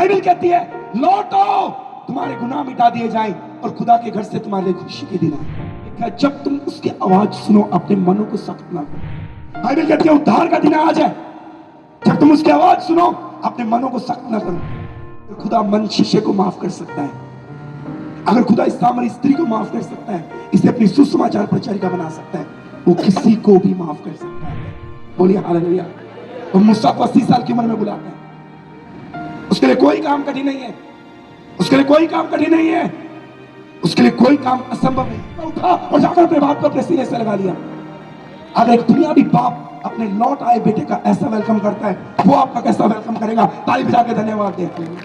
Bible कहती है लौटो, तुम्हारे गुनाह मिटा दिए जाएं और खुदा के घर से तुम्हारे लिए खुशी के दिन आए। जब तुम उसकी आवाज सुनो अपने मनों को सख्त ना करो। बाइबल कहती है उद्धार का दिन आज है, जब तुम उसकी आवाज सुनो अपने मनों को सख्त ना करो। खुदा मन शीशे को माफ कर सकता है, अगर खुदा इस सामरी स्त्री को माफ कर सकता है, इसे अपनी सुसमाचार प्रचारिका बना सकता है, वो किसी को भी माफ कर सकता है। बोलिए हालेलुया। वो मूसा को 80 साल की उम्र में बुलाता है, उसके लिए कोई काम कठिन नहीं है, उसके लिए कोई काम कठिन नहीं है, उसके लिए कोई काम असंभव नहीं। उठा और जाकर अपने बाप को अपने सीने से लगा लिया। अगर एक दुनियावी बाप अपने लौट आए बेटे का ऐसा वेलकम करता है, वो आपका कैसा वेलकम करेगा? ताली बजा के धन्यवाद देते हैं।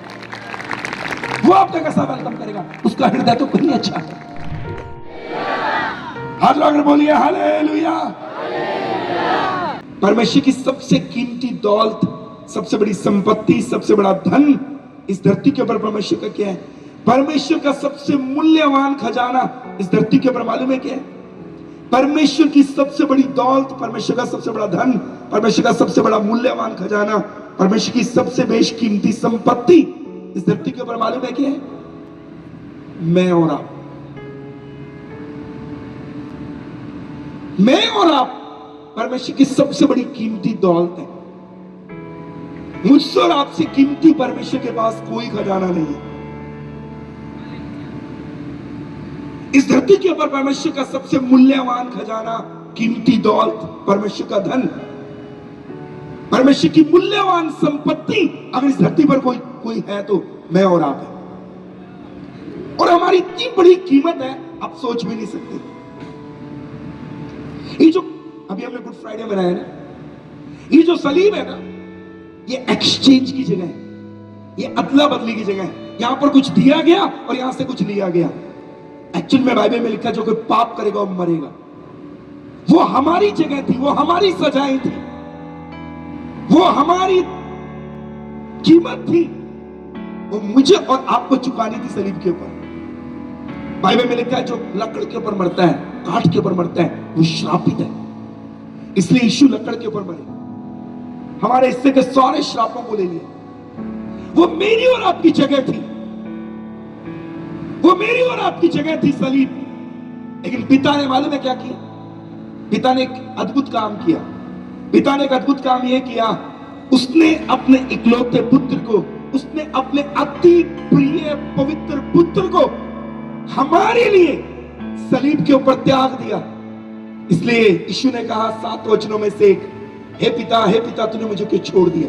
वो आपका कैसा वेलकम करेगा? उसका हृदय तो कहीं अच्छा है। हाथ लगाकर बोलिए हालेलुया। परमेश्वर की सबसे कीमती दौलत, सबसे बड़ी संपत्ति, सबसे बड़ा धन इस धरती के ऊपर परमेश्वर का क्या है? परमेश्वर का सबसे मूल्यवान खजाना इस धरती के ऊपर मालूम है क्या है? परमेश्वर की सबसे बड़ी दौलत, परमेश्वर का सबसे बड़ा धन, परमेश्वर का सबसे बड़ा मूल्यवान खजाना, परमेश्वर की सबसे बेशकीमती संपत्ति इस धरती के ऊपर मालूम है क्या है? मैं और आप। मैं और आप परमेश्वर की सबसे बड़ी कीमती दौलत है। मुझसे और आपसे कीमती परमेश्वर के पास कोई खजाना नहीं है। इस धरती के ऊपर परमेश्वर का सबसे मूल्यवान खजाना, कीमती दौलत, परमेश्वर का धन, परमेश्वर की मूल्यवान संपत्ति अगर इस धरती पर कोई है तो मैं और आप है। और हमारी इतनी बड़ी कीमत है आप सोच भी नहीं सकते। ये जो अभी हमने गुड फ्राइडे मनाया ना, ये जो सलीब है ना, ये एक्सचेंज की जगह है, ये अदला बदली की जगह है। यहां पर कुछ दिया गया और यहां से कुछ लिया गया। एक्चुअल में बाइबल में लिखा जो कोई पाप करेगा वो मरेगा। वो हमारी जगह थी, वो हमारी सजाएं थी, वो हमारी कीमत थी, वो मुझे और आपको चुकानी थी सलीब के ऊपर। बाइबल में लिखा है जो लकड़ के ऊपर मरता है, काठ के ऊपर मरता है, वो श्रापित है। इसलिए यीशु लकड़ के ऊपर मरे, हमारे हिस्से के सारे श्रापों को ले लिया। वो मेरी और आपकी जगह थी, वो मेरी और आपकी जगह थी सलीब। लेकिन पिता ने मालूम है क्या किया? पिता ने एक अद्भुत काम किया। पिता ने एक अद्भुत काम यह किया, उसने अपने इकलौते पुत्र को, उसने अपने अति प्रिय पवित्र पुत्र को हमारे लिए सलीब के ऊपर त्याग दिया। इसलिए यीशु ने कहा 7 वचनों में से एक, हे पिता तूने मुझे क्यों छोड़ दिया?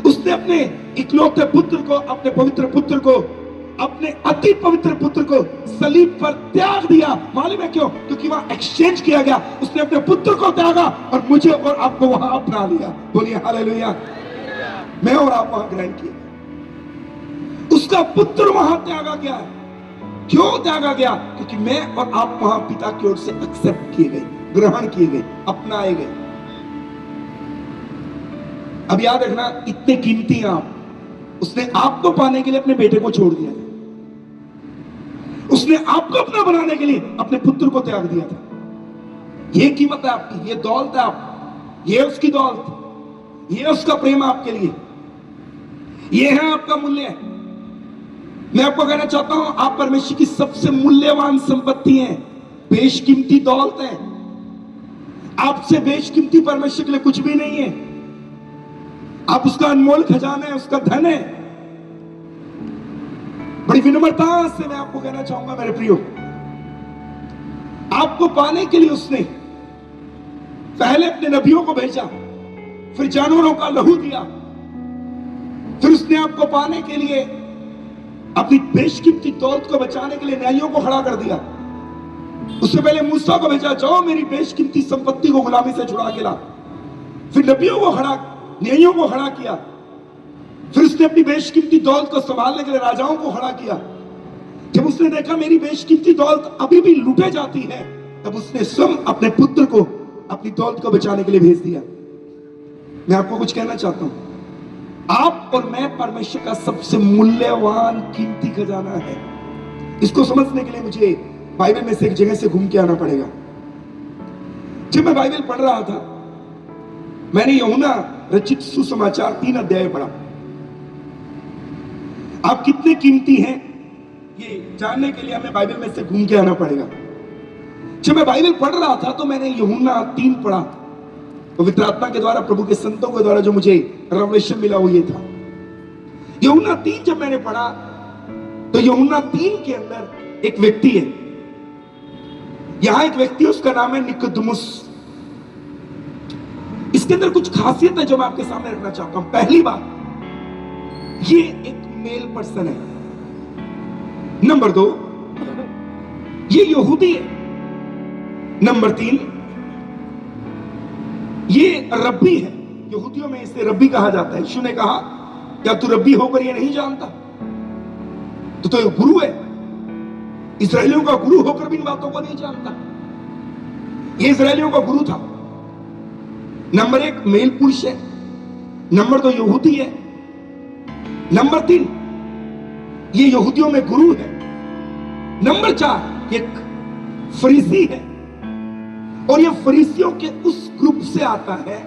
उसने अपने इकलौते पुत्र को, अपने पवित्र पुत्र को, अपने अति पवित्र पुत्र को सलीब पर त्याग दिया। मालूम है क्यों? क्योंकि वहां एक्सचेंज किया गया। उसने अपने पुत्र को त्यागा और मुझे और आपको वहां अपना लिया। बोलिए हालेलुया। मैं और आप वहां ग्रहण किए, उसका पुत्र वहां त्यागा गया। क्यों त्यागा गया? क्योंकि मैं और आप वहां पिता की ओर से एक्सेप्ट किए गए, ग्रहण किए गए, अपनाए गए। अब याद रखना, इतने कीमती हैं आप। उसने आपको पाने के लिए अपने बेटे को छोड़ दिया था। उसने आपको अपना बनाने के लिए अपने पुत्र को त्याग दिया था। यह कीमत है आपकी, यह दौलत है आप, यह उसकी दौलत, यह उसका प्रेम आपके लिए, यह है आपका मूल्य। मैं आपको कहना चाहता हूं, आप परमेश्वर की सबसे मूल्यवान संपत्ति हैं, बेशकीमती दौलत है। आपसे बेशकीमती परमेश्वर के लिए कुछ भी नहीं है। आप उसका अनमोल खजाना है, उसका धन है। बड़ी विनम्रता से मैं आपको कहना चाहूंगा मेरे प्रियो, आपको पाने के लिए उसने पहले अपने नबियों को भेजा, फिर जानवरों का लहू दिया, फिर उसने आपको पाने के लिए अपनी बेशकीमती दौलत को बचाने के लिए न्यायियों को खड़ा कर दिया। उससे पहले मूसा को भेजा, जाओ मेरी बेशकीमती संपत्ति को गुलामी से छुड़ा के ला। फिर नबियों को खड़ा, न्यायियों को खड़ा किया। फिर उसने अपनी बेशकीमती दौलत को संभालने के लिए राजाओं को खड़ा किया। जब उसने देखा मेरी बेशकीमती दौलत अभी भी लूटे जाती है, तब उसने स्वयं अपने पुत्र को अपनी दौलत को बचाने के लिए भेज दिया। मैं आपको कुछ कहना चाहता हूं, आप और मैं परमेश्वर का सबसे मूल्यवान कीमती खजाना है। इसको समझने के लिए मुझे बाइबल में से एक जगह से घूम के आना पड़ेगा। जब मैं बाइबल पढ़ रहा था, मैंने यूहन्ना रचित सुसमाचार 3 अध्याय पढ़ा। आप कितने कीमती हैं, ये जानने के लिए हमें बाइबल में से घूम के आना पड़ेगा। जब मैं बाइबल पढ़ रहा था तो मैंने यूहन्ना 3 पढ़ा, पवित्र आत्मा के द्वारा, प्रभु के संतों के द्वारा जो मुझे रेवलेशन मिला वो ये था। यूहन्ना 3 जब मैंने पढ़ा तो यूहन्ना 3 के अंदर एक व्यक्ति है, यहां एक व्यक्ति है, उसका नाम है निकोदेमुस। इसके अंदर कुछ खासियत है जो मैं आपके सामने रखना चाहता हूं। पहली बात, ये एक मेल पर्सन है। नंबर 2, ये यहूदी है। नंबर 3, ये रब्बी है। यहूदियों में इसे रब्बी कहा जाता है। यीशु ने कहा, क्या तू रब्बी होकर ये नहीं जानता? तो ये गुरु है। इस्राएलियों का गुरु होकर भी इन बातों को नहीं जानता। ये इस्राएलियों का गुरु था। नंबर 1, मेल पुरुष है। नंबर 2, यहूदी है। नंबर 3, ये यहूदियों में गुरु है। नंबर 4, एक फरीसी है, और ये फरीसियों के उस ग्रुप से आता है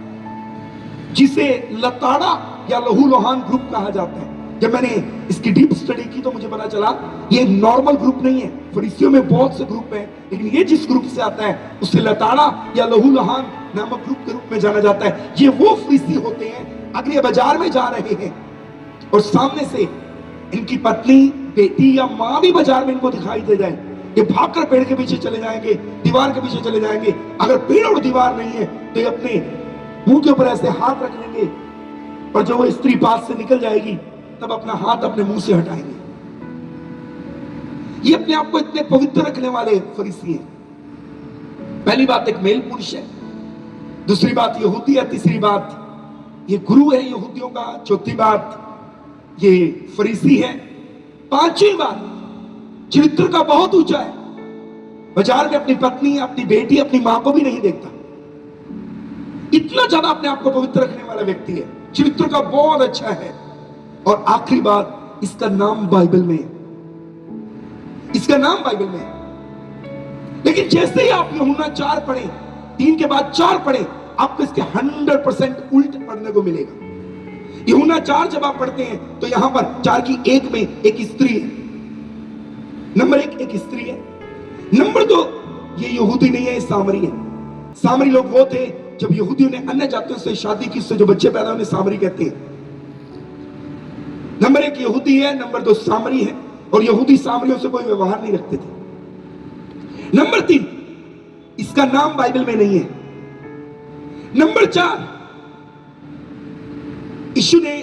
जिसे लताड़ा या लहू लोहान ग्रुप कहा जाता है। जब मैंने इसकी डीप स्टडी की तो मुझे पता चला ये नॉर्मल ग्रुप नहीं है। फरीसियों में बहुत से ग्रुप हैं, लेकिन ये जिस ग्रुप से आता है उसे लताड़ा या लहू लोहान नामक ग्रुप के रूप में जाना जाता है। ये वो फरीसी होते हैं, अगर ये बाजार में जा रहे हैं और सामने से इनकी पत्नी, बेटी या मां भी बाजार में इनको दिखाई दे जाए, ये भागकर पेड़ के पीछे चले जाएंगे, दीवार के पीछे चले जाएंगे। अगर पेड़ और दीवार नहीं है तो ये अपने मुंह के ऊपर ऐसे हाथ रख लेंगे, और जब वो स्त्री पास से निकल जाएगी तब अपना हाथ अपने मुंह से हटाएंगे। ये अपने आप को इतने पवित्र रखने वाले फरीसी हैं। पहली बात, एक मेल पुरुष है। दूसरी बात, यहूदी है। तीसरी बात, ये गुरु है यहूदियों का। चौथी बात, ये फरीसी है। पांचवी बात, चरित्र का बहुत ऊंचा है। बाजार में अपनी पत्नी, अपनी बेटी, अपनी मां को भी नहीं देखता। इतना ज्यादा अपने आप को पवित्र रखने वाला व्यक्ति है। चरित्र का बहुत अच्छा है। और आखिरी बात, इसका नाम बाइबल में है। इसका नाम बाइबल में है। लेकिन जैसे ही आप यूहन्ना 4 पढ़े, 3 के बाद 4 पढ़े, आपको इसके 100% उल्ट पढ़ने को मिलेगा। यूहन्ना 4 जब आप पढ़ते हैं तो यहां पर 4 की 1 में एक स्त्री है। नंबर 1, एक स्त्री है। नंबर 2, ये यहूदी नहीं है, सामरी है। सामरी लोग वो थे जब यहूदियों ने अन्य जातियों से शादी की, उससे जो बच्चे पैदा हुए सामरी कहते हैं। नंबर 1 यहूदी है, नंबर 2 सामरी है, और यहूदी सामरियों से कोई व्यवहार नहीं रखते थे। नंबर 3, इसका नाम बाइबल में नहीं है। नंबर 4, यीशु ने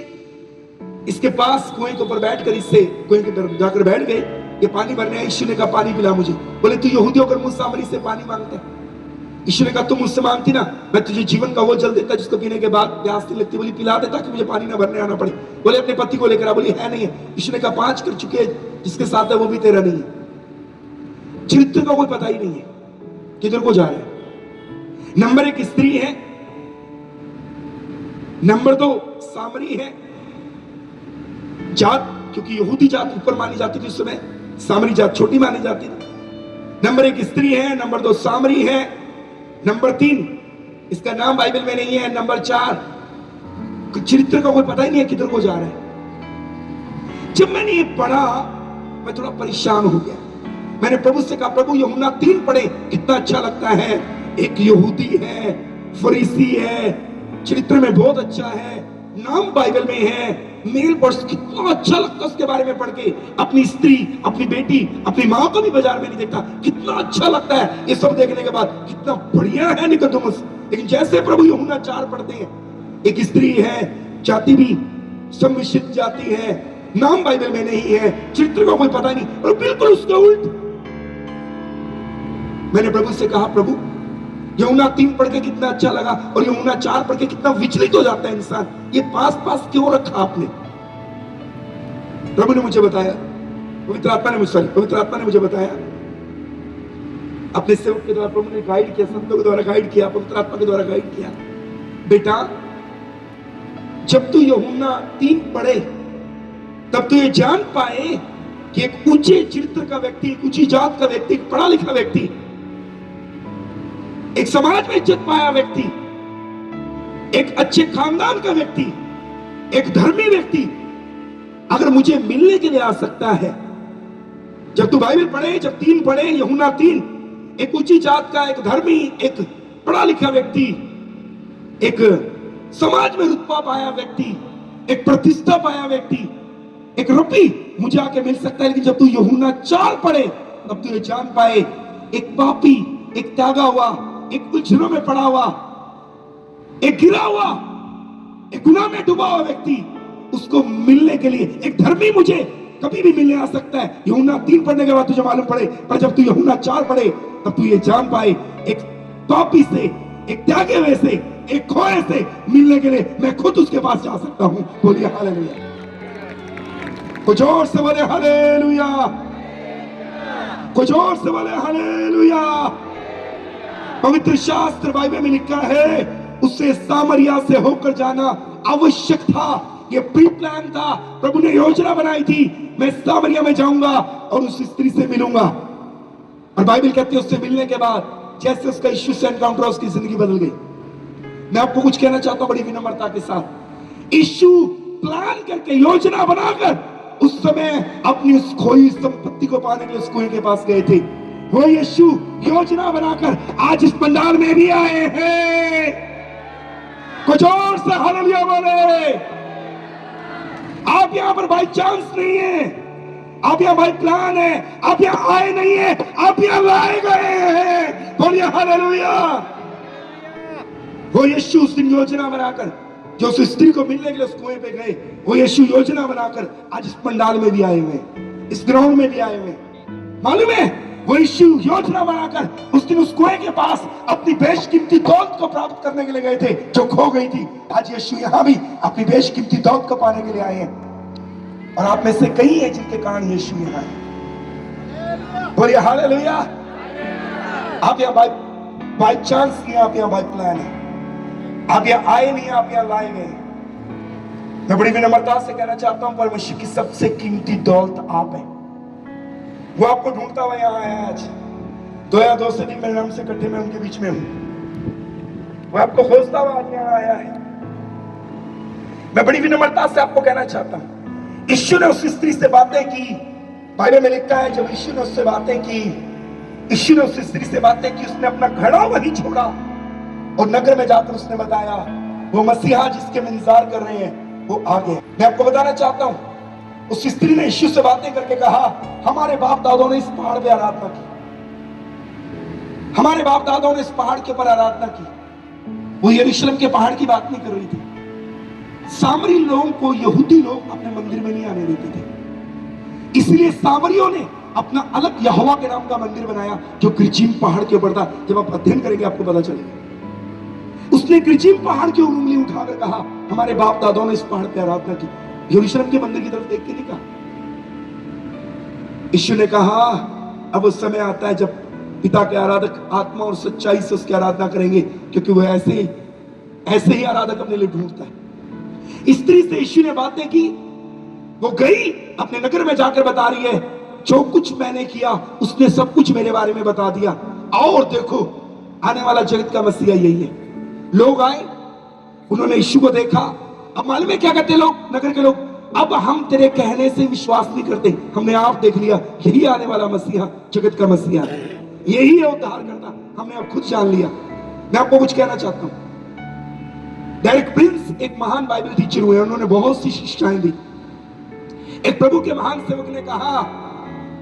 इसके पास कुएं के ऊपर बैठकर, इससे कुएं के तरफ जाकर बैठ गए। ये पानी भरने आया। यीशु ने कहा, पानी पिला मुझे। बोले, तू यहूदी होकर मुझ सामरी से पानी मांगता है? यीशु ने कहा, तुम मुझसे मांगती ना, मैं तुझे जीवन का वो जल देता जिसको पीने के बाद प्यास नहीं लगती। बोली, पिला देता कि मुझे पानी ना भरने आना पड़े। बोले, अपने पति को लेकर आ। बोली, है नहीं है। यीशु ने कहा, 5 कर चुके, जिसके साथ है वो भी तेरा नहीं है। चरित्र का कोई पता ही नहीं है, किधर को जा रहा है। नंबर 1 स्त्री है। नंबर 2 सामरी है। जात, क्योंकि यहूदी जात ऊपर मानी जाती थी उस समय, सामरी जात छोटी मानी जाती थी। नंबर 1 स्त्री है। नंबर 2 सामरी है। नंबर 3, इसका नाम बाइबल में नहीं है। नंबर 4, चरित्र का कोई पता ही नहीं है किधर को जा रहा है। जब मैंने ये पढ़ा मैं थोड़ा परेशान हो गया। मैंने प्रभु से कहा, प्रभु यूहन्ना 3 पढ़े, कितना अच्छा लगता है। एक यहूदी है, फरीसी है, चरित्र में बहुत अच्छा है, नाम बाइबल में है, मेल पर्सन, कितना अच्छा लगता है उसके बारे में पढ़ के। अपनी स्त्री, अपनी बेटी, अपनी मां को भी बाजार में नहीं देखता, कितना अच्छा लगता है। ये सब देखने के बाद कितना बढ़िया है निकोदेमुस। लेकिन जैसे प्रभु यूहन्ना 4 पढ़ते हैं, एक स्त्री है, जाति भी सम्मिश्रित जाति है, नाम बाइबल में नहीं है, चरित्र का कोई पता नहीं, और बिल्कुल उसका उल्ट। मैंने प्रभु से कहा, प्रभु यूहन्ना 3 पढ़ के कितना अच्छा लगा, और यूहन्ना 4 पढ़ के कितना विचलित हो जाता है इंसान। ये पास पास क्यों रखा आपने? प्रभु ने मुझे बताया, पवित्र आत्मा ने मुझे बताया, अपने सेवक के द्वारा प्रभु ने गाइड किया, संतों के द्वारा गाइड किया, पवित्र आत्मा के द्वारा गाइड किया। बेटा, जब तू यूहन्ना 3 पढ़े तब तू ये जान पाए कि एक ऊंचे चरित्र का व्यक्ति, एक ऊंची जात का व्यक्ति, एक पढ़ा लिखा व्यक्ति, एक समाज में इज्जत पाया व्यक्ति, एक अच्छे खानदान का व्यक्ति, एक धर्मी व्यक्ति अगर मुझे मिलने के लिए आ सकता है, जब तू बाइबल पढ़े, जब 3 पढ़े, यूहन्ना 3, एक ऊंची जात का, एक धर्मी, एक पढ़ा लिखा व्यक्ति, एक समाज में रुतबा पाया व्यक्ति, एक प्रतिष्ठा पाया व्यक्ति, एक रब्बी मुझे आके मिल सकता है। लेकिन जब तू यूहन्ना 4 पढ़े तब तू ये जान पाए, एक पापी, एक त्यागा हुआ, एक उलझनों में पड़ा हुआ, एक गिरा हुआ, एक गुनाह में डूबा हुआ व्यक्ति, उसको मिलने के लिए एक धर्मी मुझे कभी भी मिलने आ सकता है। यूहन्ना 3 पढ़ने के बाद तुझे मालूम पड़े, पर जब तू यूहन्ना 4 पढ़े तब तू ये जान पाए, एक पापी से, एक त्यागे हुए से, एक खोए से मिलने के लिए मैं खुद उसके पास जा सकता हूं। बोलिए हालेलुया, कुछ और से बोले हालेलुया, कुछ और से बोले हालेलुया। पवित्र शास्त्र बाइबल में लिखा है, उससे सामरिया से होकर जाना आवश्यक था। ये प्री प्लान था, प्रभु ने योजना बनाई थी, मैं सामरिया में जाऊंगा और उस स्त्री से मिलूंगा। और बाइबल कहती है उससे मिलने के बाद जैसे उसका यीशु से एनकाउंटर, उसकी जिंदगी बदल गई। मैं आपको कुछ कहना चाहता हूं बड़ी विनम्रता के साथ, यीशु प्लान करके, योजना बनाकर उस समय अपनी उस खोई संपत्ति को पाने के लिए उस कुएं के पास गए थे। वो यीशु योजना बनाकर आज इस पंडाल में भी आए हैं। कुछ और से हालेलुया बोले। आप यहां पर बाई चांस नहीं है, आप यहां बाई प्लान है, आप यहां आए नहीं है, आप यहां लाए गए हैं। बोलिए हालेलुया। वो यीशु उस दिन योजना बनाकर, जो उस स्त्री को मिलने के लिए उस कुएं पे गए, वो यीशु योजना बनाकर आज इस पंडाल में भी आए हुए, इस ग्राउंड में भी आए हुए। मालूम है, वो यीशु योजना बनाकर उस दिन उस कुएं के पास अपनी बेशकीमती दौलत को प्राप्त करने के लिए गए थे जो खो गई थी। आज यीशु यहां भी अपनी बेशकीमती दौलत को पाने के लिए आए हैं। और आप में से कई हैं जिनके कारण यीशु यहां है। बोलिए हालेलुया। आप यहां बाय चांस नहीं, आप यहां बाय प्लान है। आप यहां आए नहीं, आप यहां लाए गए। मैं बड़ी विनम्रता से कहना चाहता हूं, परमेश्वर की सबसे कीमती दौलत आप है। वो आपको ढूंढता हुआ यहां आया आज। 2 या 2 से भी मेरे नाम से इकट्ठे मैं उनके बीच में हूं। वो आपको खोजता हुआ आज यहां आया है। मैं बड़ी विनम्रता से आपको कहना चाहता हूं, यीशु ने उस स्त्री से बातें की। बाइबल में लिखा है, जब यीशु ने उससे बातें की, यीशु ने उस स्त्री से बातें की, उसने अपना घड़ा वहीं छोड़ा और नगर में जाकर उसने बताया, वो मसीहा जिसके हम इंतजार कर रहे हैं वो आ गए। मैं आपको बताना चाहता हूं, उस स्त्री ने यीशु से बातें करके कहा, हमारे बाप दादों ने इस पहाड़ पे आराधना की, हमारे बाप दादों ने इस पहाड़ के ऊपर आराधना की। वो यरूशलेम के पहाड़ की बात नहीं कर रही थी। सामरी लोगों को यहूदी लोग अपने मंदिर में नहीं आने देते थे, इसलिए सामरियों ने अपना अलग यहोवा के नाम का मंदिर बनाया जो गिरजीम पहाड़ के ऊपर था। जब आप अध्ययन करेंगे आपको पता चलेगा। उसने गिरजीम पहाड़ की उंगली उठाकर कहा, हमारे बाप दादों ने इस पहाड़ पे आराधना की। यरूशलेम के मंदिर की तरफ देख के नहीं कहा। यीशु ने कहा, अब उस समय आता है जब पिता के आराधक आत्मा और सच्चाई से उसकी आराधना करेंगे, क्योंकि वो ऐसे ही आराधक अपने लिए ढूंढता है। स्त्री से यीशु ने बातें की, वो गई अपने नगर में जाकर बता रही है, जो कुछ मैंने किया उसने सब कुछ मेरे बारे में बता दिया। और देखो, आने वाला जगत का मसीहा यही है। लोग आए, उन्होंने यीशु को देखा। अब मालूम है क्या कहते लोग, नगर के लोग, अब हम तेरे कहने से विश्वास नहीं करते, हमने आप देख लिया, यही आने वाला मसीहा, जगत का मसीहा, यही है उद्धार करता, हमने अब खुद जान लिया। मैं आपको कुछ कहना चाहता हूं। डेरिक प्रिंस एक महान बाइबल टीचर हुए, उन्होंने बहुत सी शिक्षाएं दी। एक प्रभु के महान सेवक ने कहा,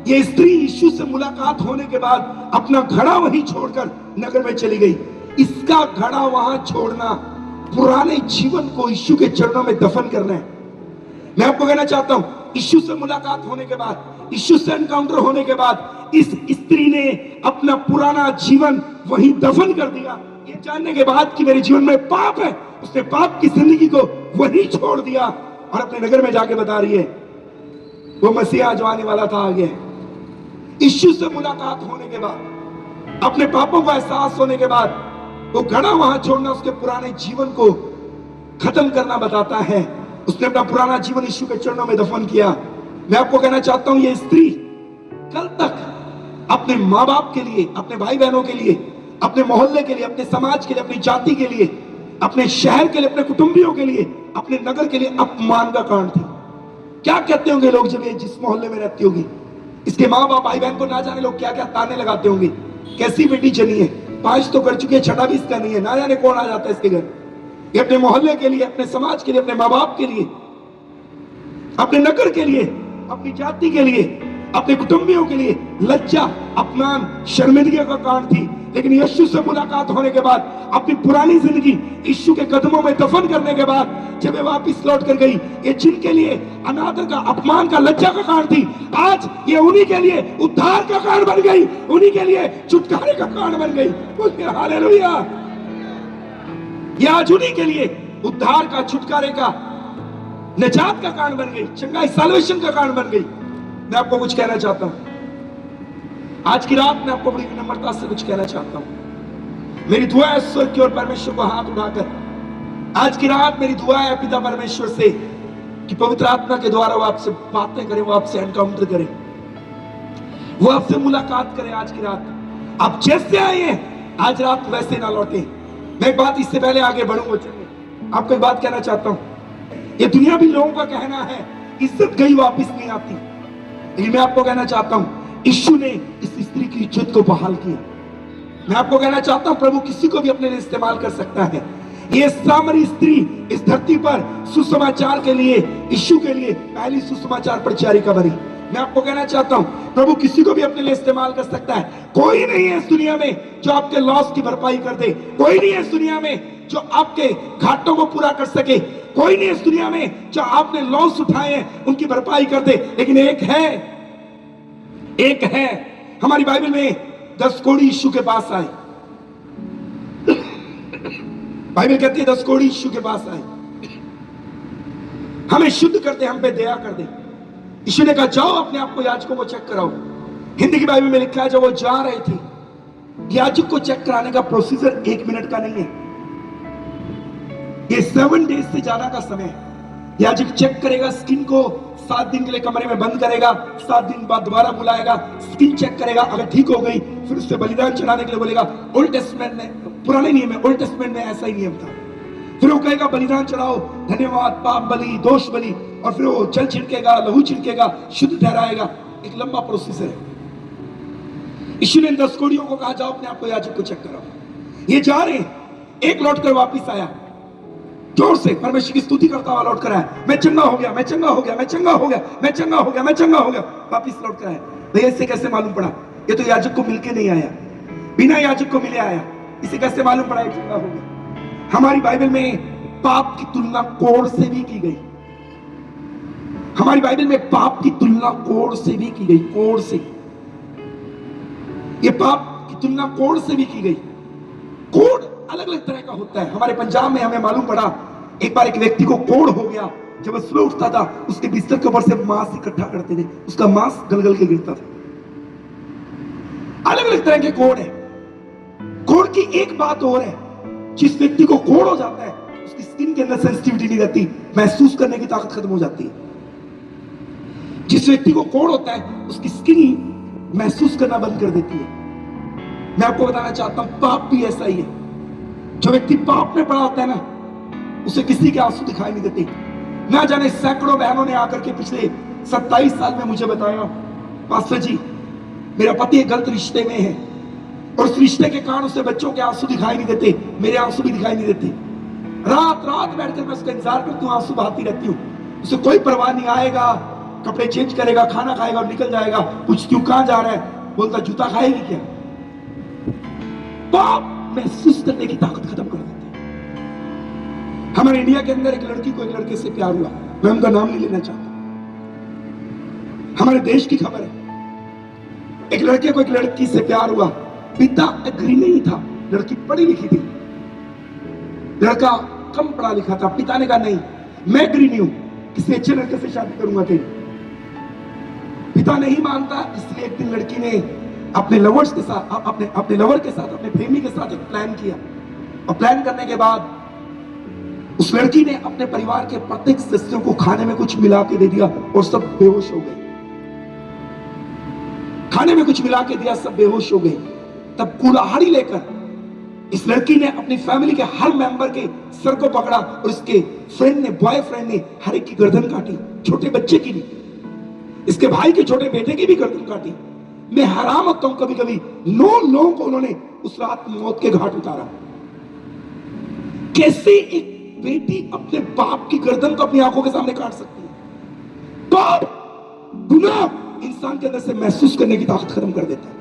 यह स्त्री यीशु से मुलाकात होने के बाद अपना घड़ा वहीं छोड़कर नगर में चली गई। इसका घड़ा वहां छोड़ना पुराने जीवन को यीशु के चरणों में दफन करना है। मैं आपको कहना चाहता हूं, यीशु से मुलाकात होने के बाद, यीशु से एनकाउंटर होने के बाद इस स्त्री ने अपना पुराना जीवन वहीं दफन कर दिया। ये जानने के बाद कि मेरे जीवन में पाप है, उसने पाप की जिंदगी को वहीं छोड़ दिया और अपने नगर में जाके बता रही है, वो मसीहा जो आने वाला था आ गया। यीशु से मुलाकात होने के बाद, अपने पापों का एहसास होने के बाद, वो घड़ा वहां छोड़ना, उसके पुराने जीवन को खत्म करना बताता है। उसने अपना पुराना जीवन यीशु के चरणों में दफन किया। मैं आपको कहना चाहता हूं, ये स्त्री कल तक अपने माँ बाप के लिए, अपने भाई बहनों के लिए, अपने मोहल्ले के लिए, अपने समाज के लिए, अपनी जाति के लिए, अपने शहर के लिए, अपने कुटुंबियों के लिए, अपने नगर के लिए अपमान का कारण थी। क्या कहते होंगे लोग जब ये जिस मोहल्ले में रहती होगी, इसके माँ बाप भाई बहन को ना जाने लोग क्या क्या ताने लगाते होंगे, कैसी बेटी चली है, 5 तो कर चुकी है, 6 भी इसका नहीं है, ना जाने कौन आ जाता है इसके घर। ये अपने मोहल्ले के लिए, अपने समाज के लिए, अपने माँ बाप के लिए, अपने नगर के लिए, अपनी जाति के लिए, अपने कुटुंबियों के लिए लज्जा, अपमान, शर्मिंदगी का कारण थी। लेकिन यीशु से मुलाकात होने के बाद, अपनी पुरानी जिंदगी यीशु के कदमों में दफन करने के बाद जब वे वापस लौट कर गई, ये जिनके लिए अनादर का, अपमान का, लज्जा का कारण थी, आज ये उन्हीं के लिए उद्धार का कारण बन गई, उन्हीं के लिए छुटकारे का कारण बन गई। बोलिए हालेलुया। ये आज उन्हीं के लिए उद्धार का, छुटकारे का, निजात का कारण बन गई, चंगाई, साल्वेशन का कारण बन गई। मैं आपको कुछ कहना चाहता हूं आज की रात, मैं आपको बड़ी विनम्रता से कुछ कहना चाहता हूं। मेरी दुआ है स्वर्ग की ओर परमेश्वर को हाथ उठाकर, आज की रात मेरी दुआ है पिता परमेश्वर से कि पवित्र आत्मा के द्वारा वो आपसे बातें करे, वो आपसे एनकाउंटर करे, वो आपसे मुलाकात करे। आज की रात आप जैसे आए हैं आज रात वैसे ना लौटे। मैं एक बात इससे पहले आगे बढ़ूंगा, चलिए आपको एक बात कहना चाहता हूं। ये दुनिया भी लोगों का कहना है इज्जत गई वापस नहीं आती, लेकिन मैं आपको कहना चाहता हूं यीशु ने इस स्त्री की इज्जत को बहाल किया। मैं आपको कहना चाहता हूं प्रभु किसी को भी अपने लिए इस्तेमाल कर सकता है। ये सामरी स्त्री इस धरती पर सुसमाचार के लिए, यीशु के लिए पहली सुसमाचार प्रचारिका बनी। मैं आपको कहना चाहता हूं प्रभु किसी को भी अपने लिए इस्तेमाल कर सकता है। कोई नहीं है इस दुनिया में जो आपके लॉस की भरपाई कर दे, कोई नहीं है इस दुनिया में जो आपके घाटों को पूरा कर सके, कोई नहीं है इस दुनिया में जो आपने लॉस उठाए हैं उनकी भरपाई कर दे। लेकिन एक है, हमारी बाइबल में 10 कोढ़ी यीशु के पास आए। बाइबल कहती है 10 कोढ़ी यीशु के पास आए, हमें शुद्ध कर दे, हम पे दया कर दे। यीशु ने कहा जाओ अपने आप को याजकों को चेक कराओ। हिंदी की बाइबल में लिखा है जब वो जा रहे थे, याजक को चेक कराने का प्रोसीजर 1 मिनट का नहीं है, ये 7 डेज से ज्यादा का समय है। याजक चेक करेगा स्किन को, 7 दिन के लिए कमरे में बंद करेगा, 7 दिन बाद दोबारा बुलाएगा, स्किन चेक करेगा, अगर ठीक हो गई फिर उससे बलिदान चढ़ाने के लिए बोलेगा। ओल्ड टेस्टमेंट में, पुराने नियम में, ओल्ड टेस्टमेंट में ऐसा ही नियम था। फिर वो कहेगा बलिदान चढ़ाओ, धन्यवाद, पाप बलि, दोष बलि, और फिर वो जल छिड़केगा, लहू छिड़केगा, शुद्ध ठहराएगा। एक लंबा प्रोसेसर है। यीशु ने 10 कोढ़ियों को कहा जाओ अपने आप को याजक को चेक कराओ। ये जा रहे हैं, एक लौट कर वापिस आया, जोर से परमेश्वर की स्तुति करता हुआ लौट कर आया, मैं चंगा हो गया, मैं चंगा हो गया, मैं चंगा हो गया, मैं चंगा हो गया, मैं चंगा हो गया। वापिस लौट कर आया। भैया इससे कैसे मालूम पड़ा? ये तो याजक को मिलके नहीं आया, बिना याजक को मिले आया, इसे कैसे मालूम पड़ा ये चंगा हो गया? हमारी बाइबल में पाप की तुलना कोढ़ से भी की गई। हमारी बाइबल में पाप की तुलना कोढ़ से भी की गई, कोढ़ से। ये पाप की तुलना कोढ़ से भी की गई। कोढ़ अलग अलग तरह का होता है। हमारे पंजाब में हमें मालूम पड़ा, एक बार एक व्यक्ति को कोढ़ हो गया, जब वह सुबह उठता था उसके बिस्तर के ऊपर से मांस इकट्ठा करते थे, उसका मांस गलगल के गिरता था। अलग अलग तरह के कोढ़ है। कोढ़ की एक बात और है, जिस व्यक्ति को कोढ़ हो जाता है उसकी स्किन के अंदर सेंसिटिविटी नहीं रहती, महसूस करने की ताकत खत्म हो जाती है। जिस व्यक्ति को कोढ़ होता है उसकी स्किन महसूस करना बंद कर देती है। मैं आपको बताना चाहता हूं पाप भी ऐसा ही है। जो व्यक्ति पाप में पड़ा होता है ना, उसे किसी के आंसू दिखाई नहीं देते। ना जाने सैकड़ों बहनों ने आकर के पिछले 27 साल में मुझे बताया, पास्टर जी मेरा पति एक गलत रिश्ते में है और उस रिश्ते के कारण उसे बच्चों के आंसू दिखाई नहीं देते, मेरे आंसू भी दिखाई नहीं देते। रात रात बैठकर मैं उसका इंतजार करती हूँ, आंसू बहाती रहती हूँ, उसे कोई परवाह नहीं। आएगा, कपड़े चेंज करेगा, खाना खाएगा और निकल जाएगा। पूछती हूँ कहां जा रहा है? बोलता जूता खाएगी क्या? पाप महसूस करने की ताकत खत्म कर देते हैं। हमारे इंडिया के अंदर एक लड़की को एक लड़के से प्यार हुआ, मैं उनका नाम नहीं लेना चाहता, हमारे देश की खबर है। एक लड़के को एक लड़की से प्यार हुआ, पिता एग्री नहीं था, लड़की पढ़ी लिखी थी, लड़का कम पढ़ा लिखा था। पिता ने कहा नहीं मैं एग्री नहीं हूं, किसी अच्छे लड़के से शादी करूंगा तेरी। पिता नहीं मानता, इसलिए एक दिन लड़की ने अपने लवर्स के साथ, अपने लवर के साथ, अपने प्रेमी के साथ एक प्लान किया, और प्लान करने के बाद उस लड़की ने अपने परिवार के प्रत्येक सदस्यों को खाने में कुछ मिला के दे दिया और सब बेहोश हो गए। खाने में कुछ मिला के दिया, सब बेहोश हो गए। तब कुल्हाड़ी लेकर इस लड़की ने अपनी फैमिली के हर मेंबर के सर को पकड़ा और इसके फ्रेंड ने, बॉयफ्रेंड ने हर एक की गर्दन काटी, छोटे बच्चे की भी, इसके भाई के छोटे बेटे की भी गर्दन काटी। मैं हैरान होता हूं कभी कभी 9 लोगों को उन्होंने उस रात मौत के घाट उतारा। कैसे एक बेटी अपने बाप की गर्दन को अपनी आंखों के सामने काट सकती है? बाप गुनाह इंसान के अंदर से महसूस करने की ताकत खत्म कर देता है।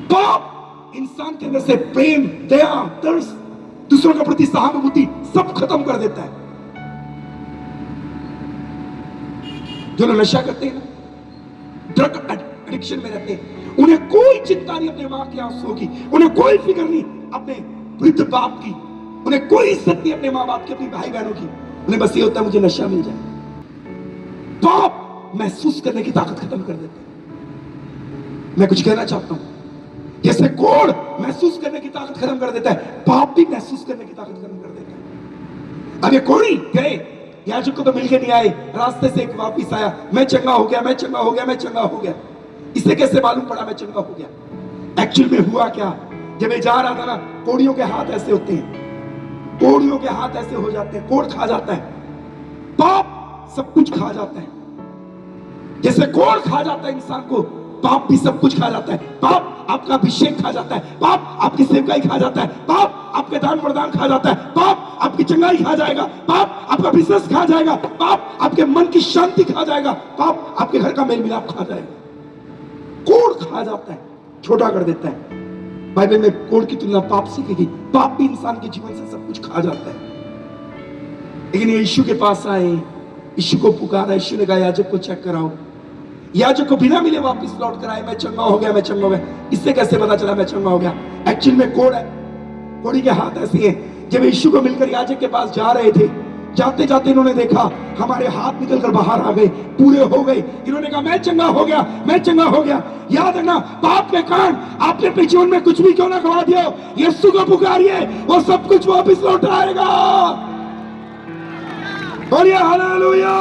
बाप इंसान के अंदर से प्रेम, दया, दर्द, दूसरों के प्रति सहानुभूति सब खत्म कर देता है। जो लोग नशा करते हैं ना, ड्रग एडिक्शन में रहते हैं, उन्हें कोई चिंता नहीं अपने मां के आंसुओं की, उन्हें कोई फिक्र नहीं अपने वृद्ध बाप की, उन्हें कोई इज्जत नहीं अपने मां बाप की, अपनी भाई बहनों की। उन्हें बस ये होता है मुझे नशा मिल जाए। बाप महसूस करने की ताकत खत्म कर देते हैं। मैं कुछ कहना चाहता हूं, जैसे कोढ़ महसूस करने की ताकत खत्म कर देता है, बाप भी महसूस करने की ताकत खत्म कर देता है। अब ये कोढ़ी गए, याजक को तो मिलके नहीं आए, रास्ते से एक वापिस आया, मैं चंगा हो गया, मैं चंगा हो गया, मैं चंगा हो गया। इसे कैसे मालूम पड़ा मैं चंगा हो गया? एक्चुअल में हुआ क्या, जब ये जा रहा था ना, कोढ़ियों के हाथ ऐसे होते हैं, कोढ़ियों के हाथ ऐसे हो जाते हैं, कोढ़ खा जाता है, पाप सब कुछ खा जाता है। जैसे कोढ़ खा जाता है इंसान को, पाप भी सब कुछ खा जाता है। पाप आपका अभिषेक खा जाता है, पाप आपकी सेवकाई खा जाता है, पाप आपके दान प्रदान खा जाता है, पाप आपकी चंगाई खा जाएगा, पाप आपका बिजनेस खा जाएगा, पाप आपके मन की शांति खा जाएगा, पाप आपके घर का मेल मिलाप खा जाएगा। कोढ़ खा जाता है, छोटा कर देता है। बाइबल में कोढ़ की तुलना पाप से की गई। पाप भी इंसान के जीवन से सब कुछ खा जाता है। लेकिन ये यीशु के पास आए, यीशु को पुकारा, यीशु ने कहा याजक को चेक कराओ। याजक को बिना मिले वापस लौट कर आए, मैं चंगा हो गया, मैं चंगा हो गया। इससे कैसे पता चला मैं चंगा हो गया? एक्चुअल में कोढ़ है, कोढ़ी के हाथ ऐसे हैं। जब यीशु को मिलकर याजक के पास जा रहे थे, जाते जाते इन्होंने देखा हमारे हाथ निकलकर बाहर आ गए, पूरे हो गए। इन्होंने कहा मैं चंगा हो गया, मैं चंगा हो गया। याद रखना, पाप के कारण आपने अपने जीवन में कुछ भी क्यों ना गवा दिया, यीशु को पुकारिए, वो सब कुछ वापस लौट आएगा। बोलिए हालेलुया।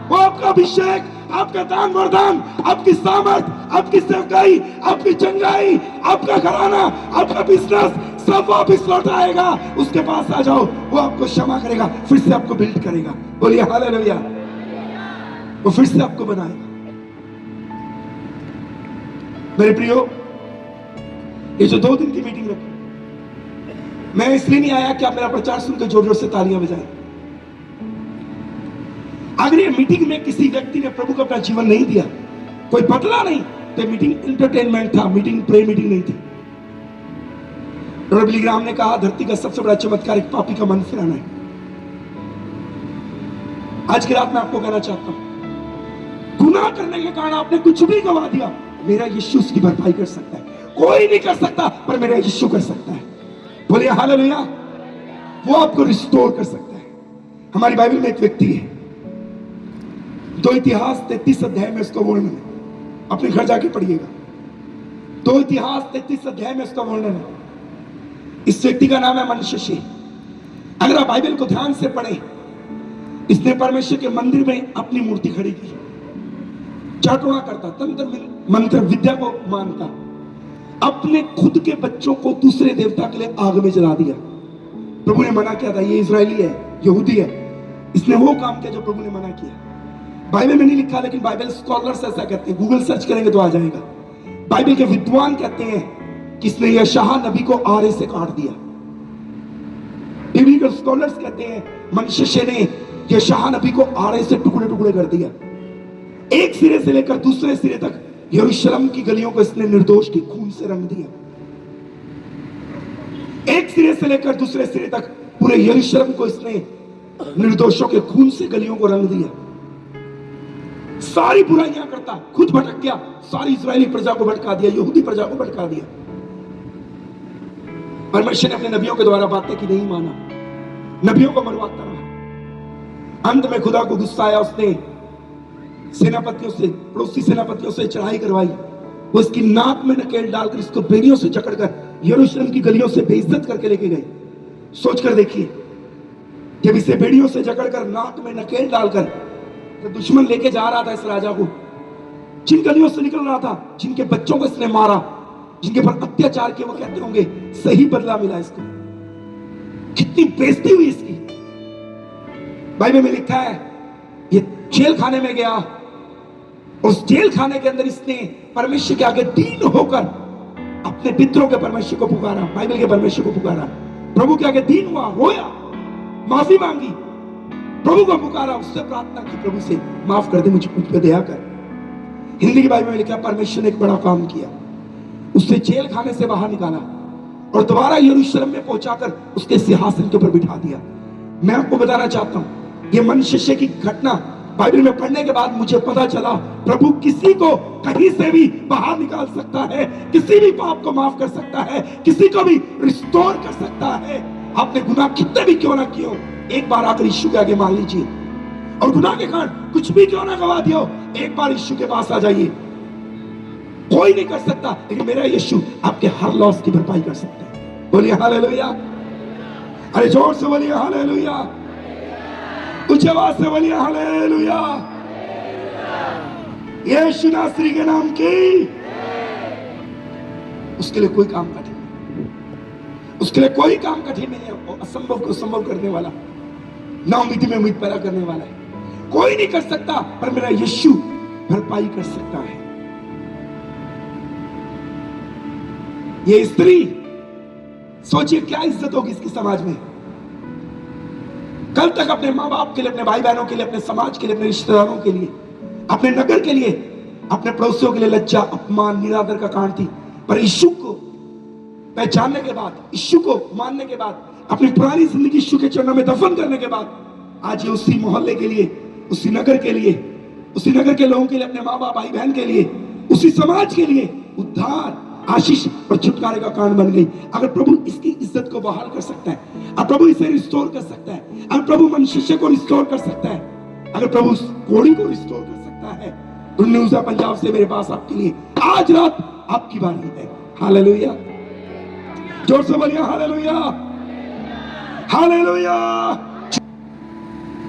वो आपका अभिषेक, आपका दान वरदान, आपकी सामर्थ, आपकी सेवकाई, आपकी चंगाई, आपका घराना, आपका बिजनेस सब वापस लौट आएगा। उसके पास आ जाओ, वो आपको क्षमा करेगा, फिर से आपको बिल्ड करेगा। बोलिए हालेलुया। वो फिर से आपको बनाएगा। मेरे प्रियो, ये जो 2 दिन की मीटिंग रखी, मैं इसलिए नहीं आया कि आप मेरा प्रचार सुनकर जोर जोर से तालियां बजाएं। अगर ये मीटिंग में किसी व्यक्ति ने प्रभु को अपना जीवन नहीं दिया, कोई बदला नहीं, तो मीटिंग एंटरटेनमेंट था, मीटिंग प्रे मीटिंग नहीं थी। रॉबर्ट बिली ग्राहम ने कहा धरती का सबसे बड़ा चमत्कार एक पापी का मन फिराना है। आज की रात में आपको कहना चाहता हूं, गुनाह करने के कारण आपने कुछ भी गवा दिया, मेरा यीशु उसकी भरपाई कर सकता है। कोई नहीं कर सकता, पर मेरा यीशु कर सकता है। बोलिए हालेलुया। वो आपको रिस्टोर कर सकता है। हमारी बाइबल में एक व्यक्ति है, 2 इतिहास 33 अध्याय में उसका वर्णन है, अपने घर जाके पढ़िएगा। 2 इतिहास 33 अध्याय में उसका वर्णन है। इस व्यक्ति का नाम है मनश्शे। अगर आप बाइबल को ध्यान से पढ़ें, इसने परमेश्वर के मंदिर में अपनी मूर्ति खड़ी की, चाटोना करता, तंत्र मंत्र विद्या को मानता, अपने खुद के बच्चों को दूसरे देवता के लिए आग में जला दिया। प्रभु ने मना किया था, ये इजरायली है, यहूदी है, इसने वो काम किया जो प्रभु ने मना किया। बाइबल में नहीं लिखा, लेकिन बाइबल स्कॉलर्स ऐसा कहते हैं, गूगल सर्च करेंगे तो आ जाएगा। बाइबल के विद्वान कहते हैं कि इसने यशायाह नबी को आरे से काट दिया। बिब्लिकल स्कॉलर्स कहते हैं मनश्शे ने यशायाह नबी को आरे से टुकड़े टुकड़े कर दिया। एक सिरे से लेकर दूसरे सिरे तक यरूशलेम की गलियों को इसने निर्दोष के खून से रंग दिया। एक सिरे से लेकर दूसरे सिरे तक पूरे यरूशलेम को इसने निर्दोषों के खून से गलियों को रंग दिया। सारी बुराइयां करता, खुद भटक गया, सारी इजरायली प्रजा को भटका दिया, यहूदी प्रजा को भटका दिया। परमेश्वर ने अपने नबियों के द्वारा बातें की, नहीं माना, नबियों को मरवाता रहा। अंत में खुदा को गुस्सा आया, उसने सेनापतियों से, पड़ोसी सेनापतियों से चढ़ाई करवाई। वो इसकी नाक में नकेल डालकर इसको बेड़ियों से जकड़कर यरूशलेम की गलियों से बेइज्जत करके लेके गए। सोचकर देखिए, जब इसे बेड़ियों से जकड़कर नाक में नकेल डालकर तो दुश्मन लेके जा रहा था इस राजा को, जिन गलियों से निकल रहा था, जिनके बच्चों को इसने मारा, जिनके पर अत्याचार किए, वो कहते होंगे सही बदला मिला इसको। कितनी बेइज्जती हुई इसकी। बाइबल में लिखा है ये जेल खाने में गया, उस जेल खाने के अंदर इसने परमेश्वर के आगे दीन होकर अपने पितरों के परमेश्वर को पुकारा, बाइबल के परमेश्वर को पुकारा, प्रभु के आगे दीन हुआ, रोया, माफी मांगी, प्रभु को पुकारा, उससे प्रार्थना की, प्रभु से माफ कर दे, मुझ पे दया कर। हिंदी की बाइबल में लिखा परमेश्वर ने एक बड़ा काम किया, उससे जेल खाने से बाहर निकाला और दोबारा यरूशलेम में पहुंचाकर उसके सिंहासन के ऊपर बिठा दिया। मैं आपको बताना चाहता हूं, ये मनुष्य की घटना बाइबल में पढ़ने के बाद मुझे पता चला, प्रभु किसी को कहीं से भी बाहर निकाल सकता है, किसी भी पाप को माफ कर सकता है, किसी को भी रिस्टोर कर सकता है। आपने गुनाह कितने भी क्यों ना किए हो, एक बार आकर यीशु के आगे मान लीजिए, और गुनाह के कारण कुछ भी क्यों ना गवा दिया हो, एक बार यीशु के पास आ जाइए। कोई नहीं कर सकता, लेकिन मेरा यीशु आपके हर लॉस की भरपाई कर सकता है। बोलिए हालेलुया, अरे जोर से बोलिए हालेलुया, उच्च आवाज से बोलिए हालेलुया। यीशु नासरी के नाम की, उसके लिए कोई काम कठिन नहीं, उसके लिए कोई काम कठिन नहीं है। वो असंभव को संभव करने वाला, ना उम्मीद में उम्मीद पैदा करने वाला है। कोई नहीं कर सकता, पर मेरा यीशु भरपाई कर सकता है। ये स्त्री, सोचिए क्या इज्जत होगी इसकी समाज में। कल तक अपने माँ बाप के लिए, अपने भाई बहनों के लिए, अपने समाज के लिए, अपने रिश्तेदारों के लिए, अपने नगर के लिए, अपने पड़ोसियों के लिए लज्जा, अपमान, निरादर का कारण थी। पर यीशु को पहचानने के बाद, यीशु को मानने के बाद, अपनी पुरानी जिंदगी यीशु के चरणों में दफन करने के बाद, आज ये उसी मोहल्ले के लिए, उसी नगर के लिए, उसी नगर के लोगों के लिए, अपने माँ बाप भाई बहन के लिए, उसी समाज के लिए उद्धार, आशीष और छुटकारे का कारण बन गई। अगर प्रभु इसकी इज्जत को बहाल कर सकता है, अगर प्रभु इसे रिस्टोर कर सकता है, अगर प्रभु मनुष्य को रिस्टोर कर सकता है, अगर प्रभु उस कोड़ी को रिस्टोर कर सकता है, तो न्यूज़ पंजाब से मेरे पास आपके लिए आज रात आपकी बारी है। हालेलुया, जोर से बोलिए हालेलुया, हालेलुया।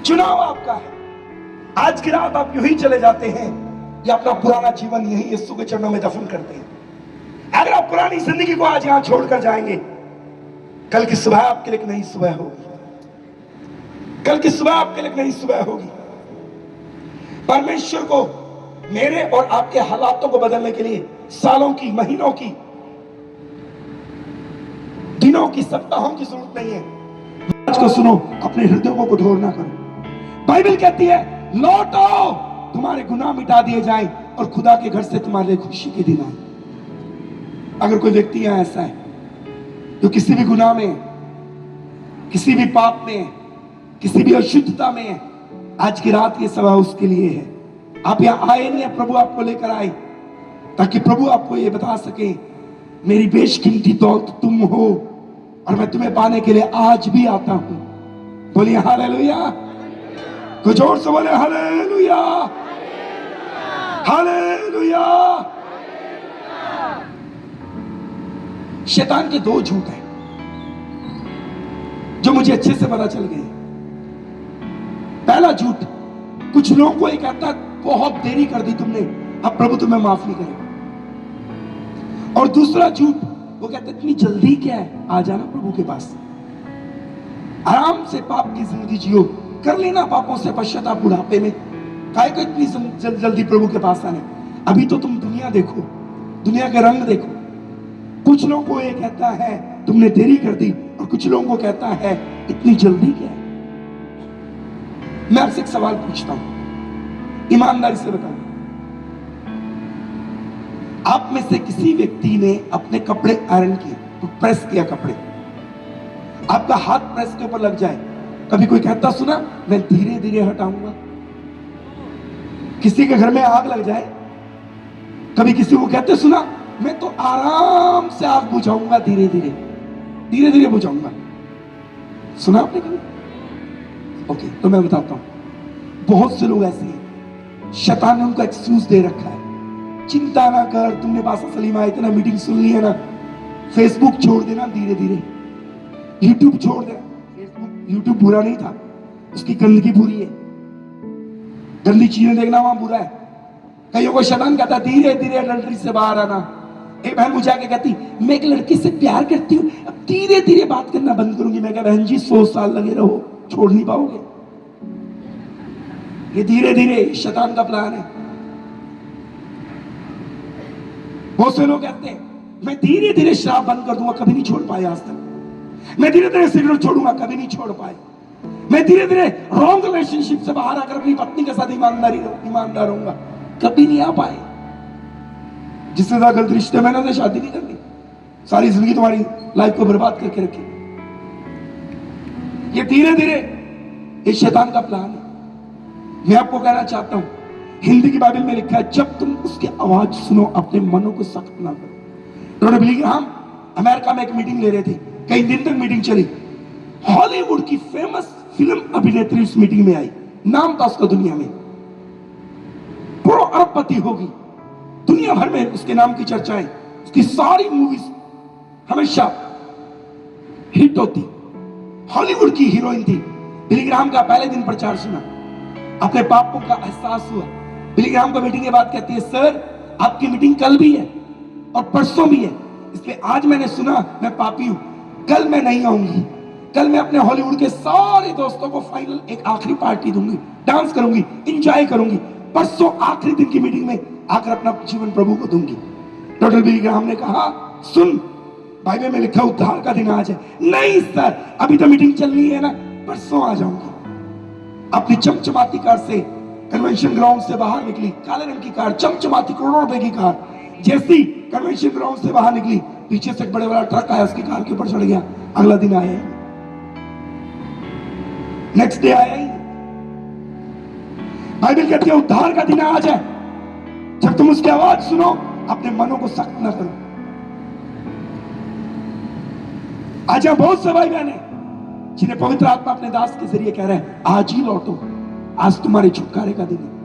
चुनाव आपका है। आज की रात आप यूं ही चले जाते हैं या अपना पुराना जीवन यही यीशु के चरणों में दफन करते हैं। अगर आप पुरानी जिंदगी को आज यहां छोड़कर जाएंगे, कल की सुबह आपके लिए एक नई सुबह होगी। कल की सुबह आपके लिए एक नई सुबह होगी। परमेश्वर को मेरे और आपके हालातों को बदलने के लिए सालों की, महीनों की, दिनों की, सप्ताहों की जरूरत नहीं है। आज को सुनो, अपने हृदयों को कठोर ना करो। बाइबल कहती है लौट आओ, तुम्हारे गुनाह मिटा दिए जाएं और खुदा के घर से तुम्हारे लिए खुशी के दिन आए। अगर कोई व्यक्ति यहां ऐसा है जो किसी भी गुनाह में, किसी भी पाप में, किसी भी अशुद्धता में है, आज की रात ये सभा उसके लिए है। आप यहां आए नहीं है, प्रभु आपको लेकर आए ताकि प्रभु आपको ये बता सके मेरी बेशकीमती दौलत तुम हो और मैं तुम्हें पाने के लिए आज भी आता हूं। बोलिए हालेलुया, कुछ जोर से बोले हालेलुया, हालेलुया। शैतान के दो झूठ हैं जो मुझे अच्छे से पता चल गए। पहला झूठ, कुछ लोगों को ये कहता है बहुत देरी कर दी तुमने, अब प्रभु तुम्हें माफ नहीं करेगा। और दूसरा झूठ, वो कहते इतनी जल्दी क्या है, आ जाना प्रभु के पास, आराम से पाप की जिंदगी जियो, कर लेना पापों से पश्चाताप बुढ़ापे में, काहे को इतनी जल्दी प्रभु के पास आने, अभी तो तुम दुनिया देखो, दुनिया के रंग देखो। कुछ लोगों को ये कहता है तुमने देरी कर दी, और कुछ लोगों को कहता है इतनी जल्दी क्या है। मैं आपसे एक सवाल पूछता हूं, ईमानदारी से बताओ, आप में से किसी व्यक्ति ने अपने कपड़े आयरन किए, तो प्रेस किया कपड़े, आपका हाथ प्रेस के ऊपर लग जाए, कभी कोई कहता सुना मैं धीरे धीरे हटाऊंगा? किसी के घर में आग लग जाए, कभी किसी को कहते सुना मैं तो आराम से आग बुझाऊंगा, धीरे धीरे, धीरे धीरे बुझाऊंगा? सुना आपने कभी? ओके, तो मैं बताता हूं, बहुत से लोग ऐसे हैं, शैतान ने उनको एक्सक्यूज दे रखा है, चिंता ना कर, तुमने बासा सलीमा इतना मीटिंग सुन ली है ना, फेसबुक छोड़ देना धीरे धीरे, यूट्यूब छोड़ देना। फेसबुक यूट्यूब बुरा नहीं था, उसकी गंदगी बुरी है, गंदी चीजें देखना वहां बुरा है। कईयों को शैतान कहता धीरे धीरे अडल्ट्री से बाहर आना, एक बहन मुझे आके कहती, मैं एक लड़के से प्यार करती हूँ, अब धीरे धीरे बात करना बंद करूंगी। मैं कहा बहन जी 100 साल लगे रहो, छोड़ नहीं पाओगे। ये धीरे धीरे शैतान का प्लान है। बहुत से लोग कहते हैं मैं धीरे धीरे शराब बंद कर दूंगा, कभी नहीं छोड़ पाए आज तक। मैं धीरे धीरे सिगरेट छोड़ूंगा, कभी नहीं छोड़ पाए। मैं धीरे धीरे रॉन्ग रिलेशनशिप से बाहर आकर अपनी पत्नी के साथ ईमानदार रहूंगा, कभी नहीं आ पाए। जिससे ज्यादा गलत रिश्ते में ना शादी नहीं करनी, सारी जिंदगी तुम्हारी लाइफ को बर्बाद करके रखी। ये धीरे धीरे ये शैतान का प्लान है। मैं आपको कहना चाहता हूं, हिंदी की बाइबल में लिखा है, जब तुम उसकी आवाज सुनो अपने मनों को सख्त ना करो। डॉक्टर बिली ग्राहम अमेरिका में एक मीटिंग ले रहे थे, कई दिन तक मीटिंग चली। हॉलीवुड की फेमस फिल्म अभिनेत्री उस मीटिंग में आई, नाम था उसका दुनिया में, करोड़ों अरबपति होगी, दुनिया भर में उसके नाम की चर्चाएं, उसकी सारी मूवीज हमेशा हिट होती। हॉलीवुड की हीरोइन थी। बिली ग्राहम का पहले दिन प्रचार सुना, अपने पापों का एहसास हुआ। बिली ग्राहम को मीटिंग के बाद कहती है, सर आपकी मीटिंग कल भी है और परसों भी है, इसलिए आज मैंने सुना मैं पापी हूं, कल मैं नहीं आऊंगी। कल मैं अपने हॉलीवुड के सारे दोस्तों को फाइनल एक आखिरी पार्टी दूंगी, डांस करूंगी, एंजॉय करूंगी, परसों आखिरी दिन की मीटिंग में आकर अपना जीवन प्रभु को दूंगी। डॉक्टर बिली ग्राहम ने कहा, सुन बाइबल में लिखा उद्धार का दिन आज है। नहीं सर, अभी तो मीटिंग चल रही है ना, परसों आ जाऊंगी। अपनी चमचमाती कार से कन्वेंशन ग्राउंड से बाहर निकली, काले रंग की कार, चमचमाती करोड़ों रुपए की कार। जैसी कन्वेंशन ग्राउंड से बाहर निकली, पीछे से एक बड़े वाला ट्रक आया, उसकी कार के ऊपर चढ़ गया। अगला दिन आया ही, नेक्स्ट डे आया ही। बाइबल कहती है उद्धार का दिन आज है, जब तुम उसकी आवाज सुनो अपने मनों को सख्त ना करो। आज यहां बहुत से भाई बहन है जिन्हें पवित्र आत्मा अपने दास के जरिए कह रहे हैं, आज ही लौटो, आज तुम्हारे छुटकारे का दिन है।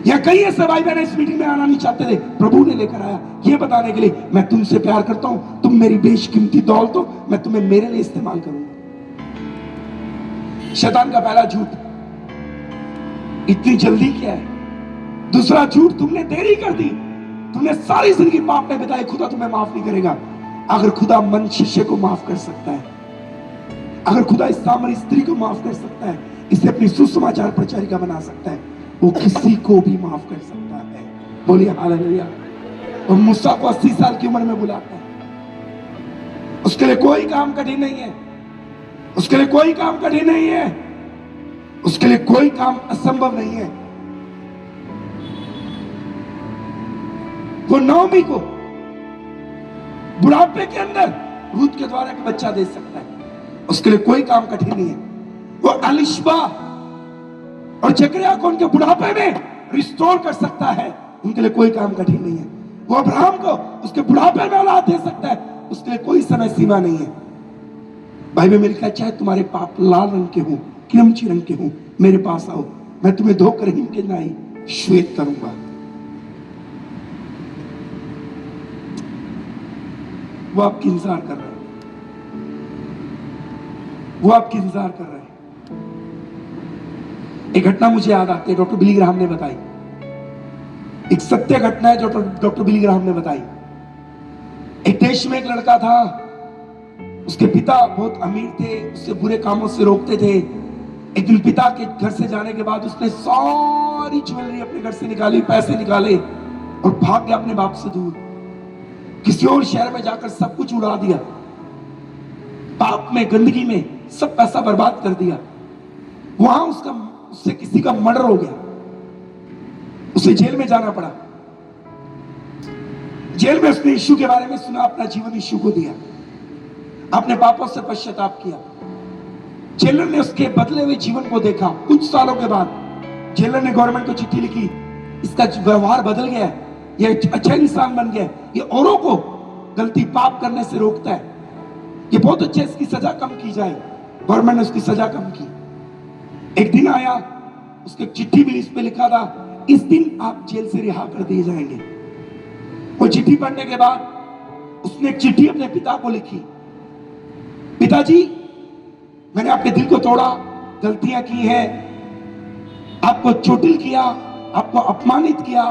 या कई ऐसे भाई बहन इस मीटिंग में आना नहीं चाहते थे, प्रभु ने लेकर आया ये बताने के लिए, मैं तुमसे प्यार करता हूं, तुम मेरी बेशकीमती दौलत हो, मैं तुम्हें मेरे लिए इस्तेमाल करूंगा। शैतान का पहला झूठ, इतनी जल्दी क्या है। दूसरा झूठ, तुमने देरी कर दी, तुमने सारी जिंदगी पाप में बिताई, खुदा तुम्हें माफ नहीं करेगा। अगर खुदा मन शिष्य को माफ कर सकता है, अगर खुदा इस सामरी स्त्री को माफ कर सकता है, इसे अपनी सुसमाचार प्रचारिका बना सकता है, वो किसी को भी माफ कर सकता है। बोलिए हालेलुया। और मूसा को 80 साल की उम्र में बुलाता है, उसके लिए कोई काम कठिन नहीं है, उसके लिए कोई काम कठिन नहीं है, उसके लिए कोई काम असंभव नहीं है। वो नौमी को बुढ़ापे के अंदर रूत के द्वारा एक बच्चा दे सकता है, उसके लिए कोई काम कठिन नहीं है। वो अलिशबा और जकरिया को उनके बुढ़ापे में रिस्टोर कर सकता है, उनके लिए कोई काम कठिन नहीं है। वो अब्राहम को उसके बुढ़ापे में औलाद दे सकता है, उसके लिए कोई समय सीमा नहीं है। बाइबल में लिखा है, चाहे तुम्हारे पाप लाल रंग के हों, किरमची रंग के हों, मेरे पास आओ, मैं तुम्हें धोकर हिम के नाई श्वेत करूंगा। वो आपकी इंतजार कर रहे हैं, वो आपकी इंतजार कर रहे हैं। एक घटना मुझे याद आती है, डॉक्टर बिली ग्राहम ने बताई, एक सत्य घटना है जो डॉक्टर बिली ग्राहम ने बताई। एक देश में एक लड़का था, उसके पिता बहुत अमीर थे, उससे बुरे कामों से रोकते थे। एक दिन पिता के घर से जाने के बाद उसने सारी ज्वेलरी अपने घर से निकाली, पैसे निकाले और भाग गया अपने बाप से दूर, किसी और शहर में जाकर सब कुछ उड़ा दिया, पाप में, गंदगी में सब पैसा बर्बाद कर दिया। वहां उससे किसी का मर्डर हो गया, उसे जेल में जाना पड़ा। जेल में उसने यीशु के बारे में सुना, अपना जीवन यीशु को दिया, अपने पापों से पश्चाताप किया। जेलर ने उसके बदले हुए जीवन को देखा। कुछ सालों के बाद जेलर ने गवर्नमेंट को चिट्ठी लिखी, इसका व्यवहार बदल गया है, ये अच्छा इंसान बन गया, ये औरों को गलती पाप करने से रोकता है, ये बहुत अच्छे, इसकी सजा कम की जाए। गवर्नमेंट ने उसकी सजा कम की। एक दिन आया, उसके चिट्ठी भी इस पे लिखा था, इस दिन आप जेल से रिहा कर दिए जाएंगे। वो चिट्ठी पढ़ने के बाद उसने एक चिट्ठी अपने पिता को लिखी, पिताजी मैंने आपके दिल को तोड़ा, गलतियां की हैं, आपको चोटिल किया, आपको अपमानित किया,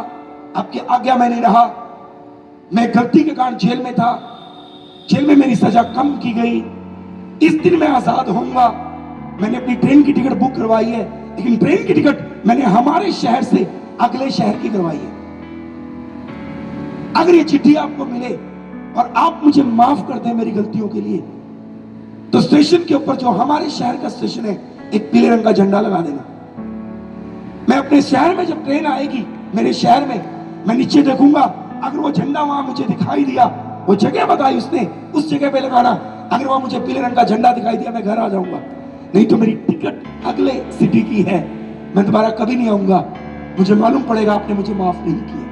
आपकी आज्ञा में नहीं रहा, मैं गलती के कारण जेल में था, जेल में मेरी सजा कम की गई, इस दिन मैं आजाद होऊंगा। मैंने अपनी ट्रेन की टिकट बुक करवाई है, लेकिन ट्रेन की टिकट मैंने हमारे शहर से अगले शहर की करवाई है। अगर ये चिट्ठी आपको मिले और आप मुझे माफ कर दें मेरी गलतियों के लिए, तो स्टेशन के ऊपर जो हमारे शहर का स्टेशन है, एक पीले रंग का झंडा लगा देना। मैं अपने शहर में जब ट्रेन आएगी, मेरे शहर में, मैं नीचे देखूंगा, अगर वो झंडा वहां मुझे दिखाई दिया, वो जगह बताई उसने, उस जगह पे लगाना। अगर वहां मुझे पीले रंग का झंडा दिखाई दिया, मैं घर आ जाऊंगा। नहीं तो मेरी टिकट अगले सिटी की है, मैं दोबारा कभी नहीं आऊंगा। मुझे मालूम पड़ेगा आपने मुझे माफ नहीं किया।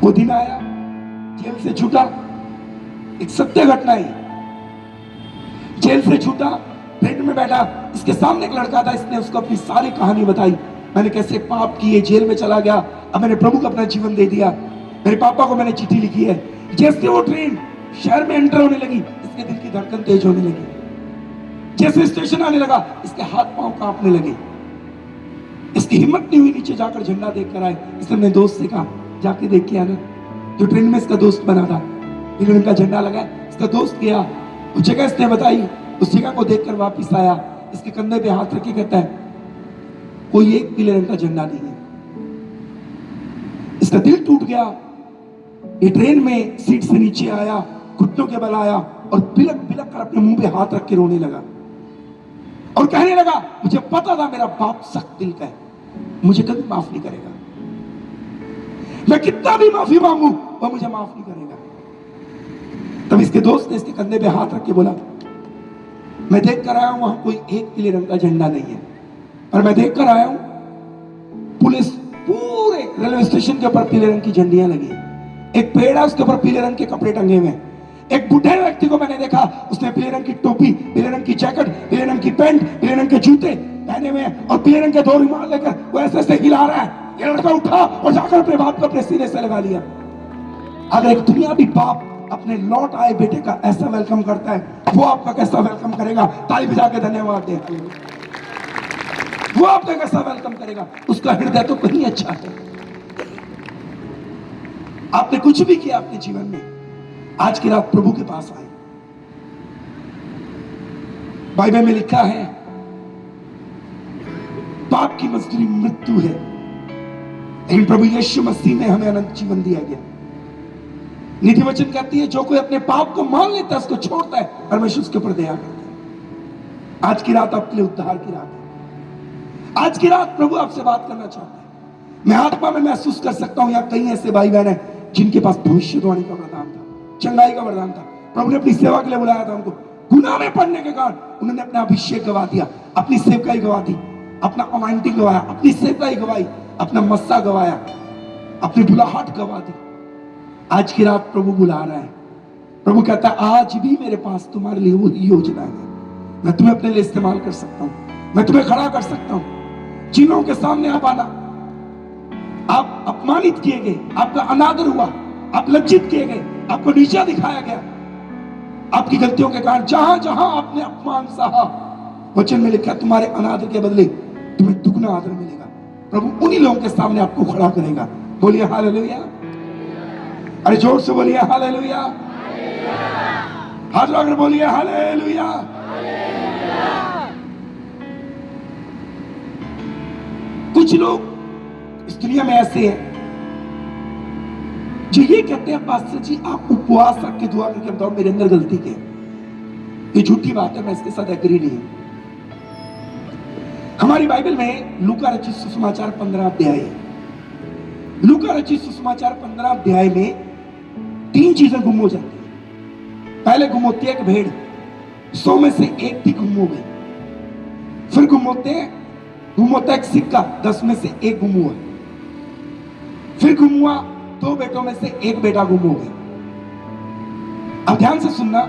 वो दिन आया, जेल से छूटा, एक सत्य घटना है। जेल से छूटा, ट्रेन में बैठा, इसके सामने एक लड़का था, इसने उसको अपनी सारी कहानी बताई। मैंने कैसे पाप किए, जेल में चला गया, अब मैंने प्रभु को अपना जीवन दे दिया। मेरे पापा को मैंने चिट्ठी लिखी है। जैसे वो ट्रेन शहर में एंटर होने लगी, इसके दिल की धड़कन तेज होने लगी। जैसे स्टेशन आने लगा, इसके हाथ पांव कांपने लगे। इसकी हिम्मत नहीं हुई नीचे जाकर झंडा देख कर आए। इसने अपने दोस्त से कहा, जाके देख के आना। जो ट्रेन में इसका दोस्त बना था, पीले रंग का झंडा लगा, इसका दोस्त गया, उस जगह इसने बताई, उस जगह को देखकर वापस आया, इसके कंधे पे हाथ रख के कहता है, कोई एक पीले रंग का झंडा नहीं है। इसका दिल टूट गया। ये ट्रेन में सीट से नीचे आया, घुटनों के बल आया और बिलक बिलक कर अपने मुंह पे हाथ रख के रोने लगा और कहने लगा, मुझे पता था मेरा बाप सख्त दिल का है, मुझे कभी माफ नहीं करेगा। मैं कितना भी माफी मांगू, वो मुझे माफ नहीं करेगा। तब इसके दोस्त ने इसके कंधे पे हाथ रख के बोला, मैं देख कर आया हूं वहां कोई एक पीले रंग का झंडा नहीं है, पर मैं देख कर आया हूं पुलिस पूरे रेलवे स्टेशन के ऊपर पीले रंग की झंडियां लगी है। एक पेड़ है, उसके ऊपर पीले रंग के कपड़े टंगे हुए हैं। एक बूढ़े व्यक्ति को मैंने देखा, उसने पीले रंग की टोपी, पीले रंग की जैकेट, पीले रंग की पैंट, पीले रंग के जूते पहने हुए हैं और पीले रंग के 2 रुमाल लेकर वो ऐसे ऐसे हिला रहा है। ये लड़का उठा और जाकर अपने बाप को अपने सीने से लगा लिया। अगर एक दुनियावी बाप अपने लौट आए बेटे का ऐसा वेलकम करता है, वो आपका कैसा वेलकम करेगा? ताली बजा के धन्यवाद दे। वो आपका कैसा वेलकम करेगा? उसका हृदय तो कहीं अच्छा है। आपने कुछ भी किया अपने जीवन में, आज की रात प्रभु के पास आए। बाइबल में लिखा है, पाप की मजदूरी मृत्यु है, लेकिन प्रभु यीशु मसीह में हमें अनंत जीवन दिया गया। नीति वचन कहती है, जो कोई अपने पाप को मान लेता है, उसको छोड़ता है, परमेश्वर उसके ऊपर दया करता है। आज की रात आपके लिए उद्धार की रात है। आज की रात प्रभु आपसे बात करना चाहता है। मैं आत्मा में महसूस कर सकता हूं, यहाँ कई ऐसे भाई बहन हैं जिनके पास भविष्यवाणी का वरदान था, चंगाई का वरदान था। प्रभु ने अपनी सेवा के लिए बुलाया था उनको। गुनाह में पड़ने के कारण उन्होंने अपना अभिषेक गवा दिया, अपनी सेवकाई गवा दी, अपना अमाइंटिंग गवाया, अपनी सेवकाई गवाई, अपना मस्सा गवाया, अपनी बुलाहट गवा दी। आज की रात प्रभु बुला रहा है। प्रभु कहता है, आज भी मेरे पास तुम्हारे लिए वही योजना है। मैं तुम्हें अपने लिए इस्तेमाल कर सकता हूं, मैं तुम्हें खड़ा कर सकता हूं। जिन लोगों के सामने आप आना, आप अपमानित किए गए, आपका अनादर हुआ, आप लज्जित किए गए, आपको नीचा दिखाया गया, आपकी गलतियों के कारण जहां जहां आपने अपमान सहा, वचन में लिखा तुम्हारे अनादर के बदले तुम्हें दुगना आदर मिलेगा। प्रभु उन्हीं लोगों के सामने आपको खड़ा करेगा। बोलिए हालेलुया। अरे जोर से बोलिए हालेलुया। हाथ लगाकर बोलिए हालेलुया। कुछ लोग इस दुनिया में ऐसे हैं जो ये कहते हैं, पास्टर जी आप उपवास रख के दुआ करके बताओ मेरे अंदर गलती क्या है। ये झूठी बात है, मैं इसके साथ एग्री नहीं हूं। हमारी बाइबल में लूका रचित सुसमाचार 15 अध्याय है। लूका रचित सुसमाचार 15 अध्याय में 3 चीजें गुम हो जाती है। पहले गुम होती है एक भेड़, 100 में से 1 थी गुम हो गई। फिर गुम होता है एक सिक्का, 10 में से 1 गुम हुआ। फिर गुम हुआ 2 बेटों में से 1 बेटा गुम हो गया। अब ध्यान से सुनना,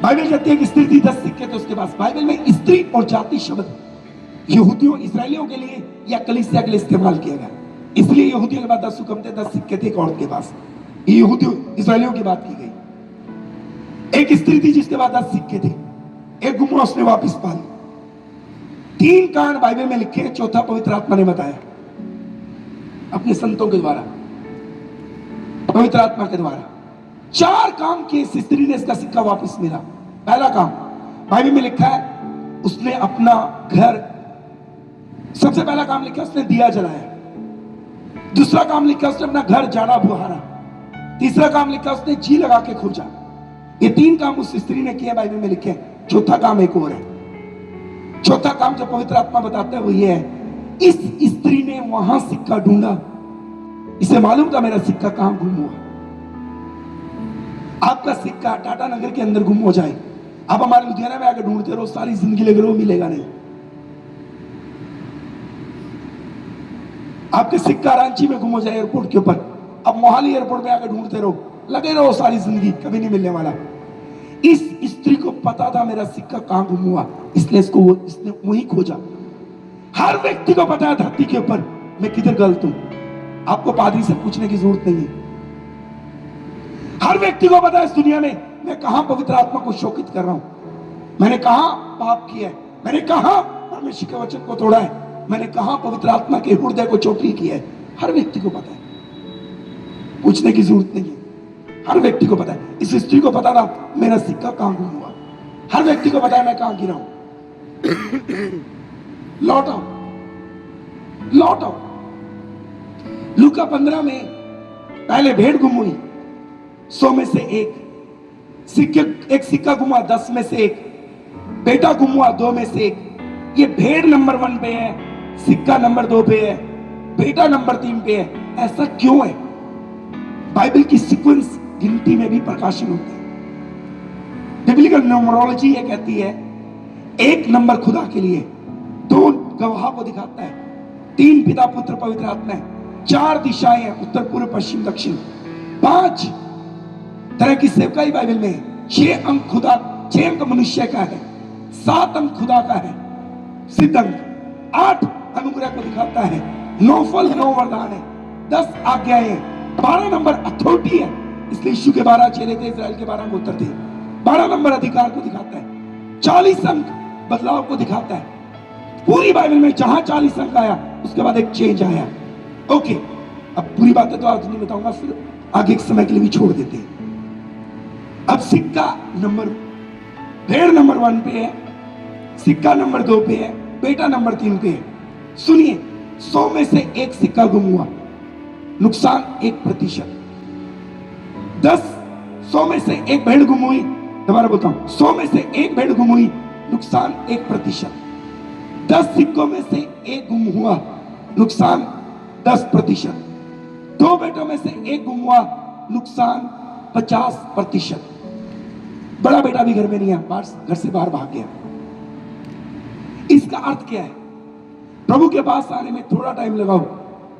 बाइबल कहती है कि स्त्री थी, 10 सिक्के थे उसके पास। बाइबल में स्त्री और जाति शब्द यहूदियों इसराइलियों के लिए या कलीसिया के लिए इस्तेमाल किया गया। इसलिए यहूदियों के बाद 10 हुक्म थे, 10 सिक्के थे एक औरत के पास। ये यहूदियों इसराइलियों की बात की गई। एक स्त्री थी जिसके पास 10 सिक्के थे, 1 गुम हुआ, उसने वापिस पा ली। 3 कारण बाइबल में लिखे हैं, चौथा पवित्र आत्मा ने बताया अपने संतों के द्वारा। पवित्र आत्मा के द्वारा। 4 काम किए इस स्त्री ने, इसका सिक्का वापस मिला। पहला काम बाइबल में लिखा है, उसने अपना घर, सबसे पहला काम लिखा उसने दिया जलाया। दूसरा काम लिखा उसने अपना घर झाड़ा बुहारा। तीसरा काम लिखा उसने जी लगा के खोजा। ये 3 काम उस स्त्री ने किया, बाइबल में लिखे हैं। चौथा काम एक और है। चौथा काम जो पवित्र आत्मा बताता है वो ये है, इस स्त्री ने वहां सिक्का ढूंढा, इसे मालूम था मेरा सिक्का कहां गुम हुआ। आपका सिक्का टाटा नगर के अंदर गुम हो जाए, आप हमारे लुधियाना में आकर ढूंढते रहो, सारी जिंदगी लगे रहो, मिलेगा नहीं। आपके सिक्का रांची में गुम हो जाए एयरपोर्ट के ऊपर, अब मोहाली एयरपोर्ट में आकर ढूंढते रहो, लगे रहो सारी जिंदगी, कभी नहीं मिलने वाला। इस स्त्री को पता था मेरा सिक्का कहां गुम हुआ, इसलिए इसने वहीं खोजा। हर व्यक्ति को पता है धरती के ऊपर मैं किधर गलत हूं, आपको पादरी से पूछने की जरूरत नहीं है। हर व्यक्ति को पता है इस दुनिया में मैं कहां पवित्र आत्मा को शोकित कर रहा हूं, मैंने कहां पाप किया है, मैंने कहां परमेश्वर के वचन को तोड़ा है, मैंने कहां पवित्र आत्मा के हृदय को चोटिल किया है। हर व्यक्ति को पता है, पूछने की जरूरत नहीं है। हर व्यक्ति को पता है। इस स्त्री को पता था मेरा सिक्का कहां गुम हुआ। हर व्यक्ति को पता है मैं कहां गिरा हूं। लौट आओ, लौट आओ। लूका 15 में पहले भेड़ गुम हुई, 100 में से एक सिक्का गुम हुआ 10 में से 1, बेटा गुम हुआ 2 में से 1। ये भेड़ नंबर 1 पे है, सिक्का नंबर 2 पे है, बेटा नंबर 3 पे है। ऐसा क्यों है? बाइबल की सीक्वेंस गिनती में भी प्रकाशन होती है। बिब्लिकल न्यूमरोलॉजी ये कहती है 1 नंबर खुदा के लिए, 2 गवाह को दिखाता है, 3 पिता पुत्र पवित्र आत्मा है, 4 दिशाएं हैं, उत्तर पूर्व पश्चिम दक्षिण, 5 तरह की सेवकाई बाइबल में है, 6 अंक खुदा, 6 अंक मनुष्य का है, 7 अंक खुदा का है सिद्ध अंक, 8 अनुग्रह को दिखाता है, 9 फल 9 वरदान है, 10 आज्ञाएं, 12 नंबर अथॉरिटी है, इसलिए यीशु के 12 चेले थे, इस्राएल के 12 गोत्र थे। 12 नंबर अधिकार को दिखाता है, 40 अंक बदलाव को दिखाता है। पूरी बाइबल में जहां 40 अंक आया उसके बाद एक चेंज आया। ओके, अब पूरी बातें तो आज नहीं बताऊंगा, फिर आगे एक समय के लिए भी छोड़ देते हैं। अब सिक्का नंबर, भेड़ नंबर 1 पे है, सिक्का नंबर 2 पे है, बेटा नंबर 3 पे है। सुनिए, 100 में से 1 सिक्का गुम हुआ, नुकसान 1%। 100 में से 1 भेड़ गुम हुई, दोबारा बताऊं, 100 में से 1 भेड़ गुम हुई, नुकसान 1%। 10 सिक्कों में से 1 गुम हुआ, नुकसान 10%। 2 बेटों में से 1 गुम हुआ, नुकसान 50%। बड़ा बेटा भी घर में नहीं है, घर से बाहर भाग गया। इसका अर्थ क्या है? प्रभु के पास आने में थोड़ा टाइम लगाओ,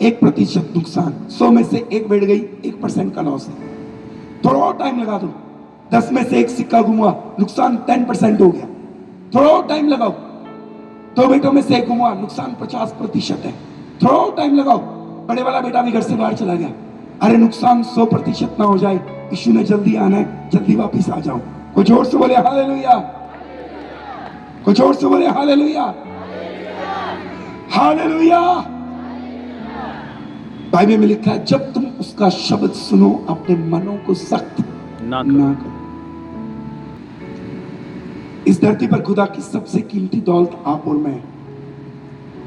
1% नुकसान। 100 में से 1 बैठ गई, 1% का लॉस है। थोड़ा और टाइम लगा दो, 10 में से 1 सिक्का घुमा, नुकसान 10% हो गया। थोड़ा और टाइम लगाओ, 2 बेटों में से 1 घुमा, नुकसान 50% है। थोड़ा और टाइम लगाओ, बड़े वाला बेटा भी घर से बाहर चला गया, अरे नुकसान 100% ना हो जाए, यीशु ने जल्दी आना है, जल्दी वापिस आ जाओ। कुछ और से बोले हालेलुया, कुछ और से बोले हालेलुया, हालेलुया। बाइबल में लिखा है जब तुम उसका शब्द सुनो अपने मनों को सख्त ना करो। इस धरती पर खुदा की सबसे कीमती दौलत आप और मैं।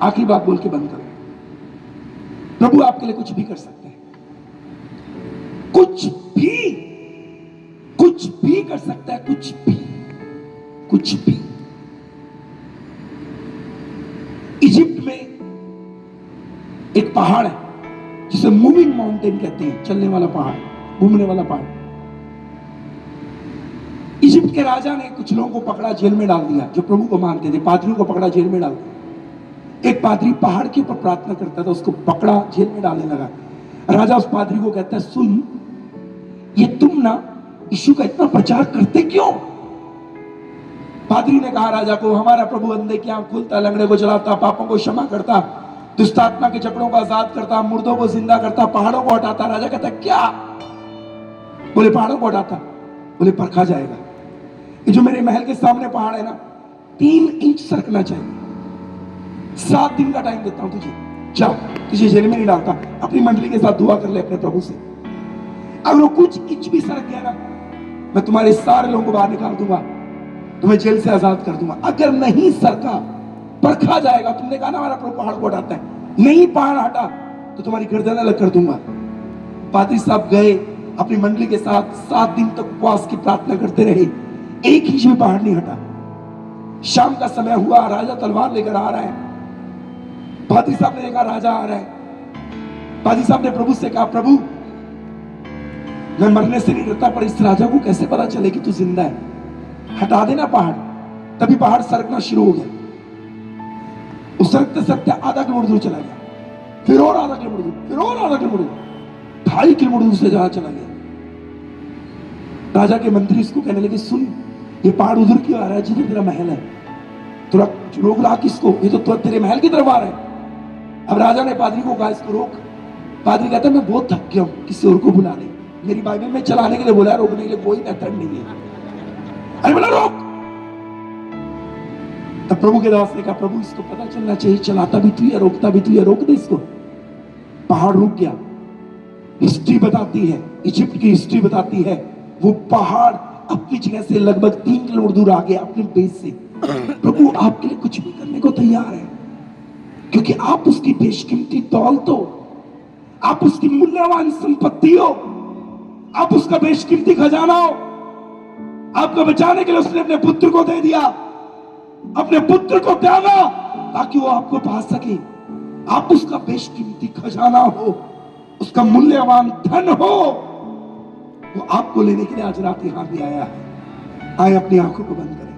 आखिरी बात बोल के बंद करो, प्रभु आपके लिए कुछ भी कर सकते हैं, कुछ भी कर सकता है, कुछ भी। इजिप्ट में एक पहाड़ है जिसे मूविंग माउंटेन कहते हैं, चलने वाला पहाड़, घूमने वाला पहाड़। इजिप्ट के राजा ने कुछ लोगों को पकड़ा, जेल में डाल दिया, जो प्रभु को मानते थे। पादरियों को पकड़ा, जेल में डाल दिया। एक पादरी पहाड़ के ऊपर प्रार्थना करता था, उसको पकड़ा, जेल में डालने लगा। राजा उस पादरी को कहता है, सुन, ये तुम ना यीशु का इतना प्रचार करते क्यों? पादरी ने कहा राजा को, हमारा प्रभु अंधे की आंख खोलता, लंगड़े को चलाता, पापों को क्षमा करता, दुष्ट आत्मा के चक्रों को आजाद करता, मुर्दों को जिंदा करता, पहाड़ों को हटाता। राजा कहता क्या? बोले पहाड़ों को हटाता। बोले परखा जाएगा। ये जो मेरे महल के सामने पहाड़ है ना, 3 इंच सरकना चाहिए। 7 दिन का टाइम देता हूं तुझे, जा, तुझे जेल में नहीं डालता। अपनी मंडली के साथ दुआ कर ले अपने प्रभु से। अगर वो कुछ इंच भी सरक गया ना, मैं तुम्हारे सारे लोगों को बाहर निकाल दूंगा, तुम्हें जेल से आजाद कर दूंगा। अगर नहीं सरका, परखा जाएगा। तुमने कहा ना हमारा प्रभु पहाड़ को हटाता है, नहीं पहाड़ हटा तो तुम्हारी गर्दन अलग कर दूंगा। पादरी साहब गए अपनी मंडली के साथ, 7 दिन तक उपवास की प्रार्थना करते रहे, एक इंच भी पहाड़ नहीं हटा। शाम का समय हुआ, राजा तलवार लेकर आ रहा है। पादरी साहब ने देखा राजा आ रहा है। पादरी साहब ने प्रभु से कहा, प्रभु मैं मरने से नहीं डरता, पर इस राजा को कैसे पता चले कि तू जिंदा है, हटा देना पहाड़। तभी पहाड़ सरकना शुरू हो गया। उस सरकते सरकते आधा किलोमीटर दूर चला गया, फिर और आधा किलोमीटर दूर, फिर और आधा किलोमीटर दूर, 2.5 किलोमीटर दूर से जहां चला गया। राजा के मंत्री इसको कहने लगे, सुन ये पहाड़ उधर क्यों आ रहा है जिधर तेरा महल है, थोड़ा रोक ला किसको, ये तो तेरे महल की तरफ आ रहा है। अब राजा ने पादरी को कहा इसको रोक। पादरी कहता मैं बहुत थक गया हूं, किसी और को बुला ले। मेरी बाइबल में चलाने के लिए बोला, रोकने के लिए कोई मेथड नहीं है। अरे बोला रोक। तब प्रभु के दास ने कहा, प्रभु इसको पता चलना चाहिए, चलाता भी तू है रोकता भी तू है, रोक दे इसको। पहाड़ रुक गया। हिस्ट्री बताती है, इजिप्ट की हिस्ट्री बताती है, वो पहाड़ अपनी जगह से लगभग 3 किलोमीटर दूर आ गया अपने बेस से। प्रभु आपके लिए कुछ भी करने को तैयार है, क्योंकि आप उसकी बेशकीमती दौलत हो, आप उसकी मूल्यवान संपत्ति हो, आप उसका बेशकीमती खजाना हो। आपको बचाने के लिए उसने अपने पुत्र को दे दिया, अपने पुत्र को त्यागा ताकि वो आपको पा सके। आप उसका बेशकीमती खजाना हो, उसका मूल्यवान धन हो। वो आपको लेने के लिए आज रात यहां भी आया है। आए अपनी आंखों को बंद करें।